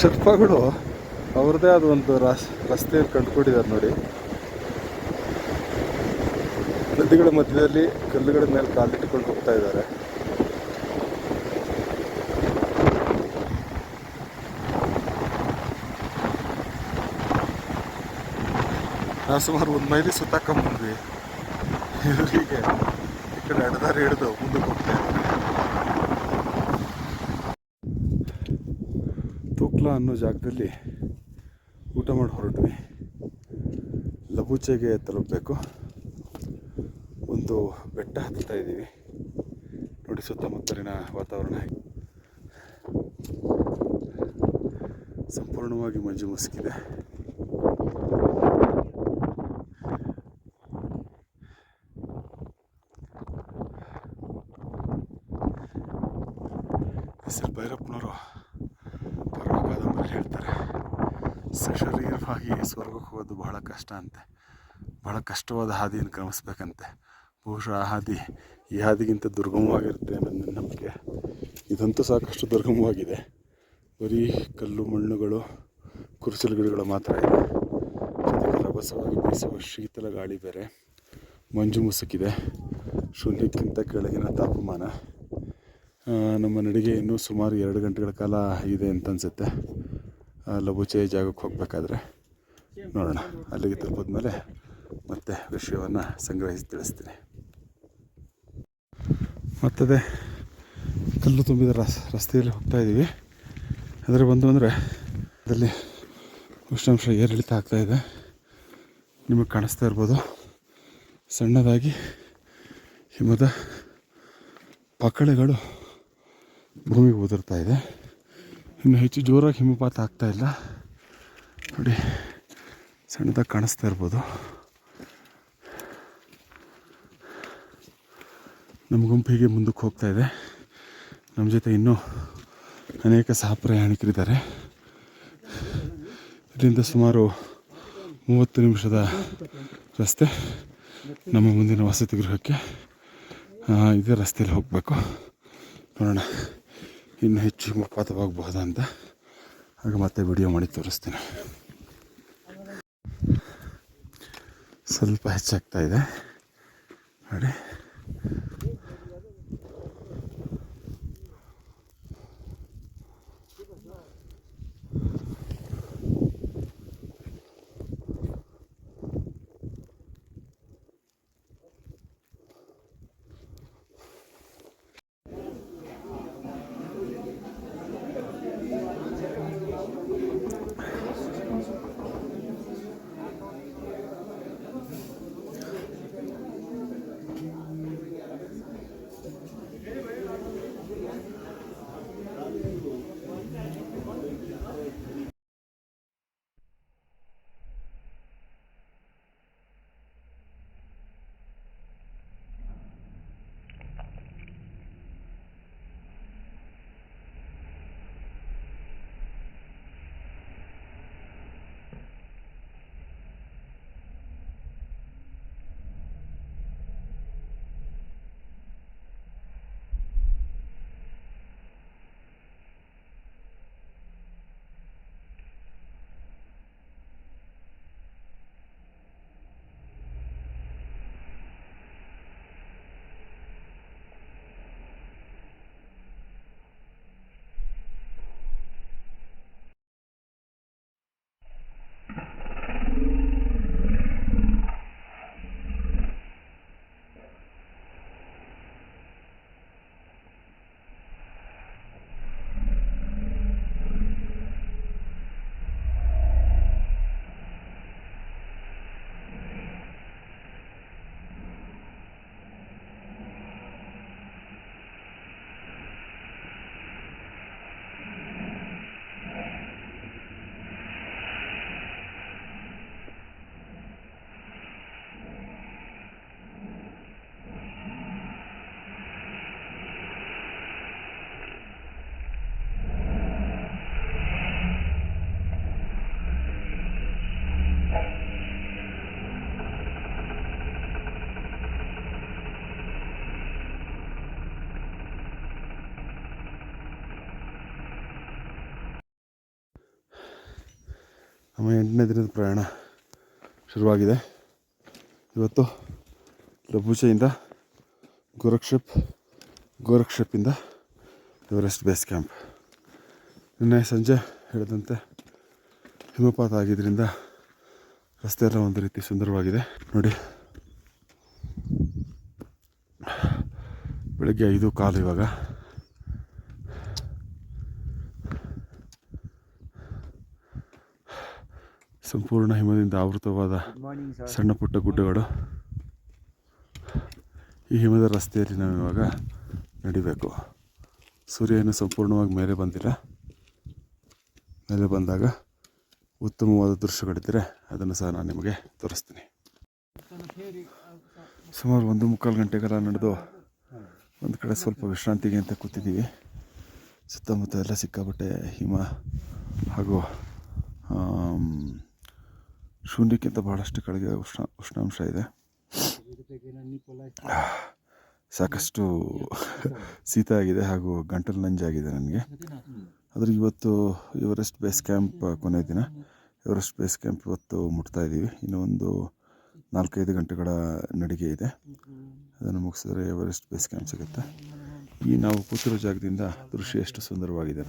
ಶರ್ಪಗಳು ಅವ್ರದ್ದೇ ಆದ ಒಂದು ರಸ್ತೆಯನ್ನು ಕಂಡುಕೊಂಡಿದ್ದಾರೆ ನೋಡಿ. ನದಿಗಳ ಮಧ್ಯದಲ್ಲಿ ಕಲ್ಲುಗಳ ಮೇಲೆ ಕಾಲಿಟ್ಟುಕೊಂಡು ಹೋಗ್ತಾ ಇದ್ದಾರೆ. ನಾವು ಸುಮಾರು 1 ಮೈಲಿ ಸುತ್ತಾಕೊಂಡ್ಬಂದ್ವಿ. ಇವರಿಗೆ ಈ ಕಡೆ ಅಡ್ದಾರಿ ಹಿಡಿದು ಮುಂದಕ್ಕೆ ಹೋಗ್ತಾ ಇದ್ದಾರೆ. ತೂಕ್ಲಾ ಅನ್ನೋ ಜಾಗದಲ್ಲಿ ಊಟ ಮಾಡಿ ಹೊರಟ್ವಿ. ಲಬೂಚೆಗೆ ತಲುಪಬೇಕು. ಒಂದು ಬೆಟ್ಟ ಹತ್ತುತ್ತಾ ಇದ್ದೀವಿ ನೋಡಿ. ಸುತ್ತಮುತ್ತಲಿನ ವಾತಾವರಣ ಸಂಪೂರ್ಣವಾಗಿ ಮಂಜು ಮುಸುಕಿದೆ. ಹೆಸರು ಭೈರಪ್ಪನವರು ಪರ್ವ ಕಾದಂಬರಿ ಹೇಳ್ತಾರೆ, ಸಶರೀರವಾಗಿ ಸ್ವರ್ಗಕ್ಕೆ ಹೋಗೋದು ಬಹಳ ಕಷ್ಟ ಅಂತೆ. ಬಹಳ ಕಷ್ಟವಾದ ಹಾದಿಯನ್ನು ಕ್ರಮಿಸ್ಬೇಕಂತೆ. ಬಹುಶಃ ಆ ಹಾದಿ ಈ ಹಾದಿಗಿಂತ ದುರ್ಗಮವಾಗಿರುತ್ತೆ ಅನ್ನೋ ನಂಬಿಕೆ. ಇದಂತೂ ಸಾಕಷ್ಟು ದುರ್ಗಮವಾಗಿದೆ. ಬರೀ ಕಲ್ಲು ಮಣ್ಣುಗಳು, ಕುರುಚಲು ಗಿಡಗಳು ಮಾತ್ರ ಇದೆ. ಜೊತೆಗೆ ರಭಸವಾಗಿ ಬೀಸುವ ಶೀತಲ ಗಾಳಿ ಬೇರೆ. ಮಂಜು ಮುಸುಕಿದೆ. ಶೂನ್ಯಕ್ಕಿಂತ ಕೆಳಗಿನ ತಾಪಮಾನ. ನಮ್ಮ ನಡಿಗೆ ಇನ್ನೂ ಸುಮಾರು 2 ಗಂಟೆಗಳ ಕಾಲ ಇದೆ ಅಂತ ಅನಿಸುತ್ತೆ. ಲಬೂಚೆ ಜಾಗಕ್ಕೆ ಹೋಗಬೇಕಾದ್ರೆ ನೋಡೋಣ. ಅಲ್ಲಿಗೆ ತಲುಪಿದ್ಮೇಲೆ ಮತ್ತೆ ವಿಷಯವನ್ನು ಸಂಗ್ರಹಿಸಿ ತಿಳಿಸ್ತೀನಿ. ಮತ್ತದೆ ಕಲ್ಲು ತುಂಬಿದ ರಸ್ತೆಯಲ್ಲಿ ಹೋಗ್ತಾ ಇದ್ದೀವಿ. ಅದರ ಬಂದು ಅಂದರೆ ಅದರಲ್ಲಿ ಉಷ್ಣಾಂಶ ಏರಿಳಿತ ಆಗ್ತಾಯಿದೆ. ನಿಮಗೆ ಕಾಣಿಸ್ತಾ ಇರ್ಬೋದು, ಸಣ್ಣದಾಗಿ ಹಿಮದ ಪಕಳೆಗಳು ಭೂಮಿಗೆ ಉದುರ್ತಾ ಇದೆ. ಇನ್ನು ಹೆಚ್ಚು ಜೋರಾಗಿ ಹಿಮಪಾತ ಆಗ್ತಾಯಿಲ್ಲ ನೋಡಿ, ಸಣ್ಣದಾಗಿ ಕಾಣಿಸ್ತಾ ಇರ್ಬೋದು. ನಮ್ಮ ಗುಂಪು ಹೀಗೆ ಮುಂದಕ್ಕೆ ಹೋಗ್ತಾ ಇದೆ. ನಮ್ಮ ಜೊತೆ ಇನ್ನೂ ಅನೇಕ ಸಹ ಪ್ರಯಾಣಿಕರಿದ್ದಾರೆ. ಇಲ್ಲಿಂದ ಸುಮಾರು 30 ನಿಮಿಷದ ರಸ್ತೆ ನಮ್ಮ ಮುಂದಿನ ವಸತಿ ಗೃಹಕ್ಕೆ. ಇದೇ ರಸ್ತೆಯಲ್ಲಿ ಹೋಗಬೇಕು. ನೋಡೋಣ ಇನ್ನು ಹೆಚ್ಚು ಹಿಮಪಾತವಾಗಬಹುದಾ ಅಂತ. ಆಗ ಮತ್ತೆ ವಿಡಿಯೋ ಮಾಡಿ ತೋರಿಸ್ತೀನಿ. ಸ್ವಲ್ಪ ಹೆಚ್ಚಾಗ್ತಾ ಇದೆ ನೋಡಿ. ನಮ್ಮ 8ನೇ ದಿನದ ಪ್ರಯಾಣ ಶುರುವಾಗಿದೆ. ಇವತ್ತು ಲಬೂಚೆಯಿಂದ ಗೋರಕ್ಷಪಿಂದ ಎವರೆಸ್ಟ್ ಬೇಸ್ ಕ್ಯಾಂಪ್. ನಿನ್ನೆ ಸಂಜೆ ಹೇಳಿದಂತೆ ಹಿಮಪಾತ ಆಗಿದ್ದರಿಂದ ರಸ್ತೆ ಎಲ್ಲ ಒಂದು ರೀತಿ ಸುಂದರವಾಗಿದೆ ನೋಡಿ. ಬೆಳಗ್ಗೆ 5:15 ಇವಾಗ. ಸಂಪೂರ್ಣ ಹಿಮದಿಂದ ಆವೃತವಾದ ಸಣ್ಣ ಪುಟ್ಟ ಗುಡ್ಡಗಳು. ಈ ಹಿಮದ ರಸ್ತೆಯಲ್ಲಿ ನಾವು ಇವಾಗ ನಡಿಬೇಕು. ಸೂರ್ಯ ಇನ್ನೂ ಸಂಪೂರ್ಣವಾಗಿ ಮೇಲೆ ಬಂದಿಲ್ಲ. ಮೇಲೆ ಬಂದಾಗ ಉತ್ತಮವಾದ ದೃಶ್ಯಗಳಿದ್ದರೆ ಅದನ್ನು ಸಹ ನಾನು ನಿಮಗೆ ತೋರಿಸ್ತೀನಿ. ಸುಮಾರು 1.25 ಗಂಟೆಗಳ ನಡೆದು ಒಂದು ಕಡೆ ಸ್ವಲ್ಪ ವಿಶ್ರಾಂತಿಗೆ ಅಂತ ಕೂತಿದ್ದೀವಿ. ಸುತ್ತಮುತ್ತ ಎಲ್ಲ ಸಿಕ್ಕಾಪಟ್ಟೆ ಹಿಮ ಹಾಗೂ ಶೂನ್ಯಕ್ಕಿಂತ ಬಹಳಷ್ಟು ಕೆಳಗೆ ಉಷ್ಣಾಂಶ ಇದೆ. ಸಾಕಷ್ಟು ಶೀತ ಆಗಿದೆ ಹಾಗೂ ಗಂಟಲು ನಂಜಾಗಿದೆ ನನಗೆ. ಆದರೆ ಇವತ್ತು ಎವರೆಸ್ಟ್ ಬೇಸ್ ಕ್ಯಾಂಪ್ ಕೊನೆಯ ದಿನ. ಎವರೆಸ್ಟ್ ಬೇಸ್ ಕ್ಯಾಂಪ್ ಇವತ್ತು ಮುಟ್ತಾ ಇದ್ದೀವಿ. ಇನ್ನೂ ಒಂದು 4-5 ಗಂಟೆಗಳ ನಡಿಗೆ ಇದೆ. ಅದನ್ನು ಮುಗಿಸಿದ್ರೆ ಎವರೆಸ್ಟ್ ಬೇಸ್ ಕ್ಯಾಂಪ್ ಸಿಗುತ್ತೆ. ಈ ನಾವು ಕೂತಿರೋ ಜಾಗದಿಂದ ದೃಶ್ಯ ಎಷ್ಟು ಸುಂದರವಾಗಿದೆ.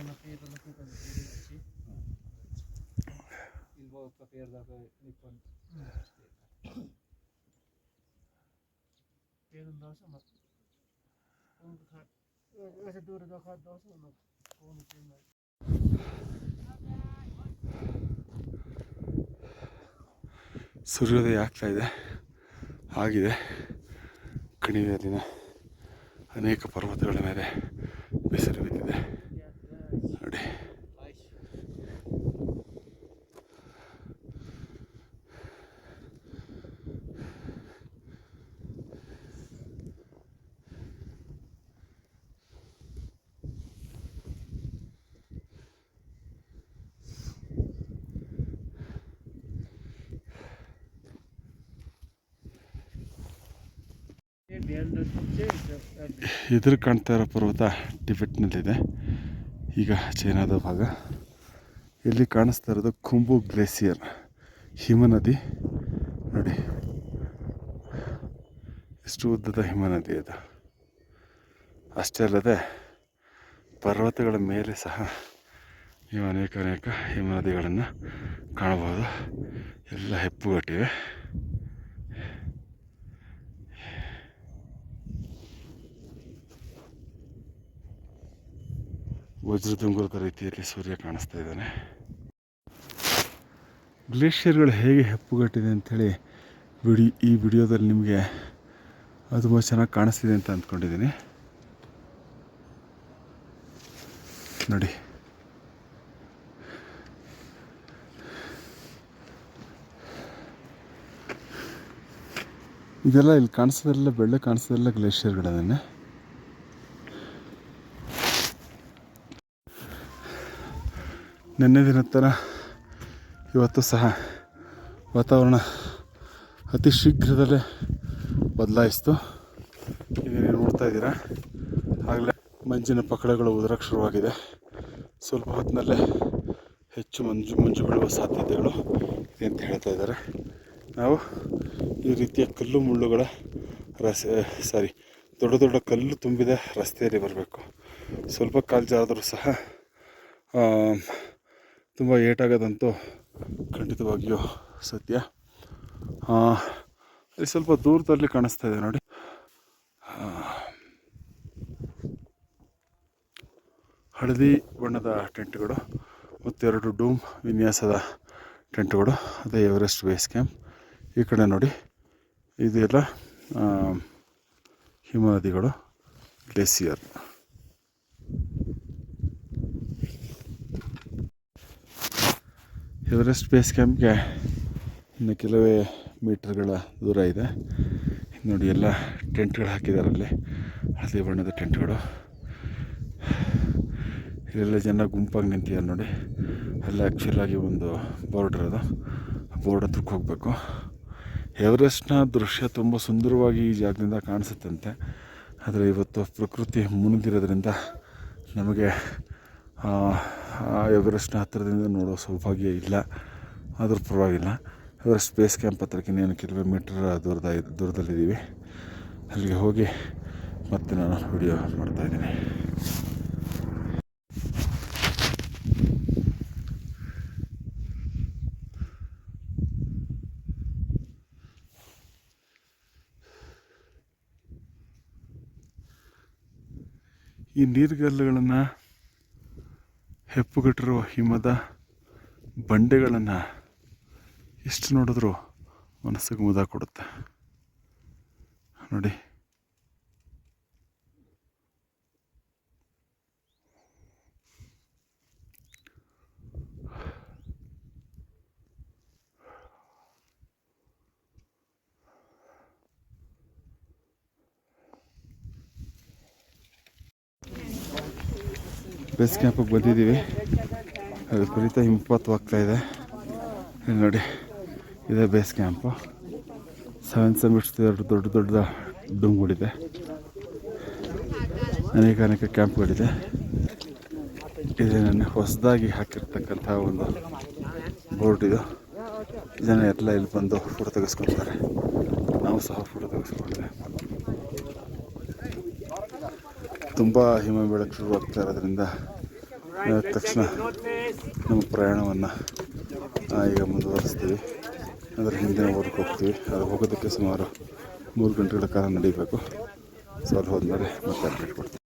ಸೂರ್ಯೋದಯ ಆಗ್ತಾ ಇದೆ. ಆಗಿದೆ. ಕಣಿವೆಯಲ್ಲಿನ ಅನೇಕ ಪರ್ವತಗಳ ಮೇಲೆ ಬಿಸಿಲು ಬಿದ್ದಿದೆ ನೋಡಿ. ಎದುರು ಕಾಣ್ತಾ ಇರೋ ಪರ್ವತ ಟಿಬೆಟ್ನಲ್ಲಿದೆ, ಈಗ ಚೈನಾದ ಭಾಗ. ಇಲ್ಲಿ ಕಾಣಿಸ್ತಾ ಇರೋದು ಖುಂಬು ಗ್ಲೇಸಿಯರ್, ಹಿಮನದಿ. ನೋಡಿ ಎಷ್ಟು ಉದ್ದದ ಹಿಮನದಿ ಅದು. ಅಷ್ಟೇ ಅಲ್ಲದೆ ಪರ್ವತಗಳ ಮೇಲೆ ಸಹ ನೀವು ಅನೇಕ ಹಿಮನದಿಗಳನ್ನು ಕಾಣಬಹುದು. ಎಲ್ಲ ಹೆಪ್ಪುಗಟ್ಟಿವೆ. ವಜ್ರದುಂಗುರದ ರೀತಿಯಲ್ಲಿ ಸೂರ್ಯ ಕಾಣಿಸ್ತಾ ಇದ್ದಾನೆ. ಗ್ಲೇಷಿಯರ್ಗಳು ಹೇಗೆ ಹೆಪ್ಪುಗಟ್ಟಿದೆ ಅಂಥೇಳಿ ಈ ವಿಡಿಯೋದಲ್ಲಿ ನಿಮಗೆ ಅದು ತುಂಬ ಚೆನ್ನಾಗಿ ಕಾಣಿಸ್ತಿದೆ ಅಂತ ಅಂದ್ಕೊಂಡಿದ್ದೀನಿ. ನೋಡಿ, ಇದೆಲ್ಲ ಇಲ್ಲಿ ಕಾಣಿಸೋದೆಲ್ಲ ಬೆಳ್ಳೆ ಕಾಣಿಸೋದೆಲ್ಲ ಗ್ಲೇಷಿಯರ್ಗಳನ್ನೇ. ನಿನ್ನೆ ದಿನ ಥರ ಇವತ್ತು ಸಹ ವಾತಾವರಣ ಅತಿ ಶೀಘ್ರದಲ್ಲೇ ಬದಲಾಯಿಸ್ತು. ಈಗ ನೀವು ನೋಡ್ತಾ ಇದ್ದೀರಾ, ಆಗಲೇ ಮಂಜಿನ ಪಕಡಗಳು ಉದುರಕ್ಕೆ ಶುರುವಾಗಿದೆ. ಸ್ವಲ್ಪ ಹೊತ್ತಿನಲ್ಲೇ ಹೆಚ್ಚು ಮಂಜು ಬೀಳುವ ಸಾಧ್ಯತೆಗಳು ಇದೆ ಅಂತ ಹೇಳ್ತಾ ಇದ್ದಾರೆ. ನಾವು ಈ ರೀತಿಯ ಕಲ್ಲು ಮುಳ್ಳುಗಳ ದೊಡ್ಡ ದೊಡ್ಡ ಕಲ್ಲು ತುಂಬಿದ ರಸ್ತೆಯಲ್ಲಿ ಬರಬೇಕು. ಸ್ವಲ್ಪ ಕಾಲು ಜಾರಾದರೂ ಸಹ ತುಂಬ ಏಟಾಗೋದಂತೂ ಖಂಡಿತವಾಗಿಯೂ ಸತ್ಯ. ಅಲ್ಲಿ ಸ್ವಲ್ಪ ದೂರದಲ್ಲಿ ಕಾಣಿಸ್ತಾ ಇದೆ ನೋಡಿ, ಹಳದಿ ಬಣ್ಣದ ಟೆಂಟ್ಗಳು ಮತ್ತು 2 ಡೂಮ್ ವಿನ್ಯಾಸದ ಟೆಂಟ್ಗಳು. ಅದೇ ಎವರೆಸ್ಟ್ ಬೇಸ್ ಕ್ಯಾಂಪ್. ಈ ಕಡೆ ನೋಡಿ, ಇದೆಲ್ಲ ಹಿಮನದಿಗಳು, ಗ್ಲೇಸಿಯರ್. ಎವರೆಸ್ಟ್ ಬೇಸ್ ಕ್ಯಾಂಪ್ಗೆ ಇನ್ನು ಕೆಲವೇ ಮೀಟರ್ಗಳ ದೂರ ಇದೆ. ನೋಡಿ, ಎಲ್ಲ ಟೆಂಟ್ಗಳು ಹಾಕಿದಾರಲ್ಲಿ, ಹಳದಿ ಬಣ್ಣದ ಟೆಂಟ್ಗಳು. ಇಲ್ಲೆಲ್ಲ ಜನ ಗುಂಪಾಗಿ ನಿಂತಿದ್ದಾರೆ ನೋಡಿ. ಅಲ್ಲಿ ಆ್ಯಕ್ಚುಲಾಗಿ ಒಂದು ಬಾರ್ಡ್ರ್ ಅದು, ಬೋರ್ಡ್ ಹತ್ರಕ್ಕೆ ಹೋಗಬೇಕು. ಎವರೆಸ್ಟ್ನ ದೃಶ್ಯ ತುಂಬ ಸುಂದರವಾಗಿ ಈ ಜಾಗದಿಂದ ಕಾಣಿಸುತ್ತಂತೆ. ಆದರೆ ಇವತ್ತು ಪ್ರಕೃತಿ ಮುನಿದಿರೋದ್ರಿಂದ ನಮಗೆ ಎವರೆಸ್ಟ್ನ ಹತ್ತಿರದಿಂದ ನೋಡೋ ಸೌಭಾಗ್ಯ ಇಲ್ಲ. ಆದರೂ ಪರವಾಗಿಲ್ಲ. ಎವರೆಸ್ಟ್ ಬೇಸ್ ಕ್ಯಾಂಪ್ ಹತ್ರಕ್ಕೆ ಇನ್ನೇನು ಕೆಲವೇ ಮೀಟರ್ ದೂರದಲ್ಲಿದ್ದೀವಿ. ಅಲ್ಲಿಗೆ ಹೋಗಿ ಮತ್ತೆ ನಾನು ವಿಡಿಯೋ ಮಾಡ್ತಾಯಿದ್ದೀನಿ. ಈ ನೀರುಗಲ್ಲುಗಳನ್ನು, ಹೆಪ್ಪುಗಟ್ಟಿರುವ ಹಿಮದ ಬಂಡೆಗಳನ್ನು ಎಷ್ಟು ನೋಡಿದ್ರೂ ಮನಸ್ಸಿಗೆ ಮುದ ಕೊಡುತ್ತೆ ನೋಡಿ. ಬೇಸ್ ಕ್ಯಾಂಪಿಗೆ ಬಂದಿದ್ದೀವಿ. ಅದು ವಿಪರೀತ ಹಿಮಪಾತವಾಗ್ತಾಯಿದೆ. ನೋಡಿ, ಇದೇ ಬೇಸ್ ಕ್ಯಾಂಪು. 7 ಸಮಿಟ್ಸ್, 2 ದೊಡ್ಡ ಡೂಮ್ಗಳಿದೆ. ಅನೇಕ ಕ್ಯಾಂಪ್ಗಳಿದೆ. ಇದು ನನ್ನ ಹೊಸದಾಗಿ ಹಾಕಿರ್ತಕ್ಕಂಥ ಒಂದು ಬೋರ್ಡ್ ಇದು. ಜನ ಎಲ್ಲ ಇಲ್ಲಿ ಬಂದು ಫೋಟೋ ತೆಗೆಸ್ಕೊಳ್ತಾರೆ. ನಾವು ಸಹ ಫೋಟೋ ತೆಗೆಸ್ಕೊಳ್ತೇವೆ. ತುಂಬ ಹಿಮ ಬೀಳಕ್ಕೆ ಶುರುವಾಗ್ತಾ ಇರೋದ್ರಿಂದ ತಕ್ಷಣ ನಮ್ಮ ಪ್ರಯಾಣವನ್ನು ಈಗ ಮುಂದುವರಿಸ್ತೀವಿ. ಅದರ ಹಿಂದಿನ ಊರಿಗೆ ಹೋಗ್ತೀವಿ. ಅದು ಹೋಗೋದಕ್ಕೆ ಸುಮಾರು 3 ಗಂಟೆಗಳ ಕಾಲ ನಡೀಬೇಕು. ಸೊ ಅಲ್ಲಿ ಹೋದ್ಮೇಲೆ ಮತ್ತೆ ಅಪ್ಡೇಟ್ ಕೊಡ್ತೀವಿ.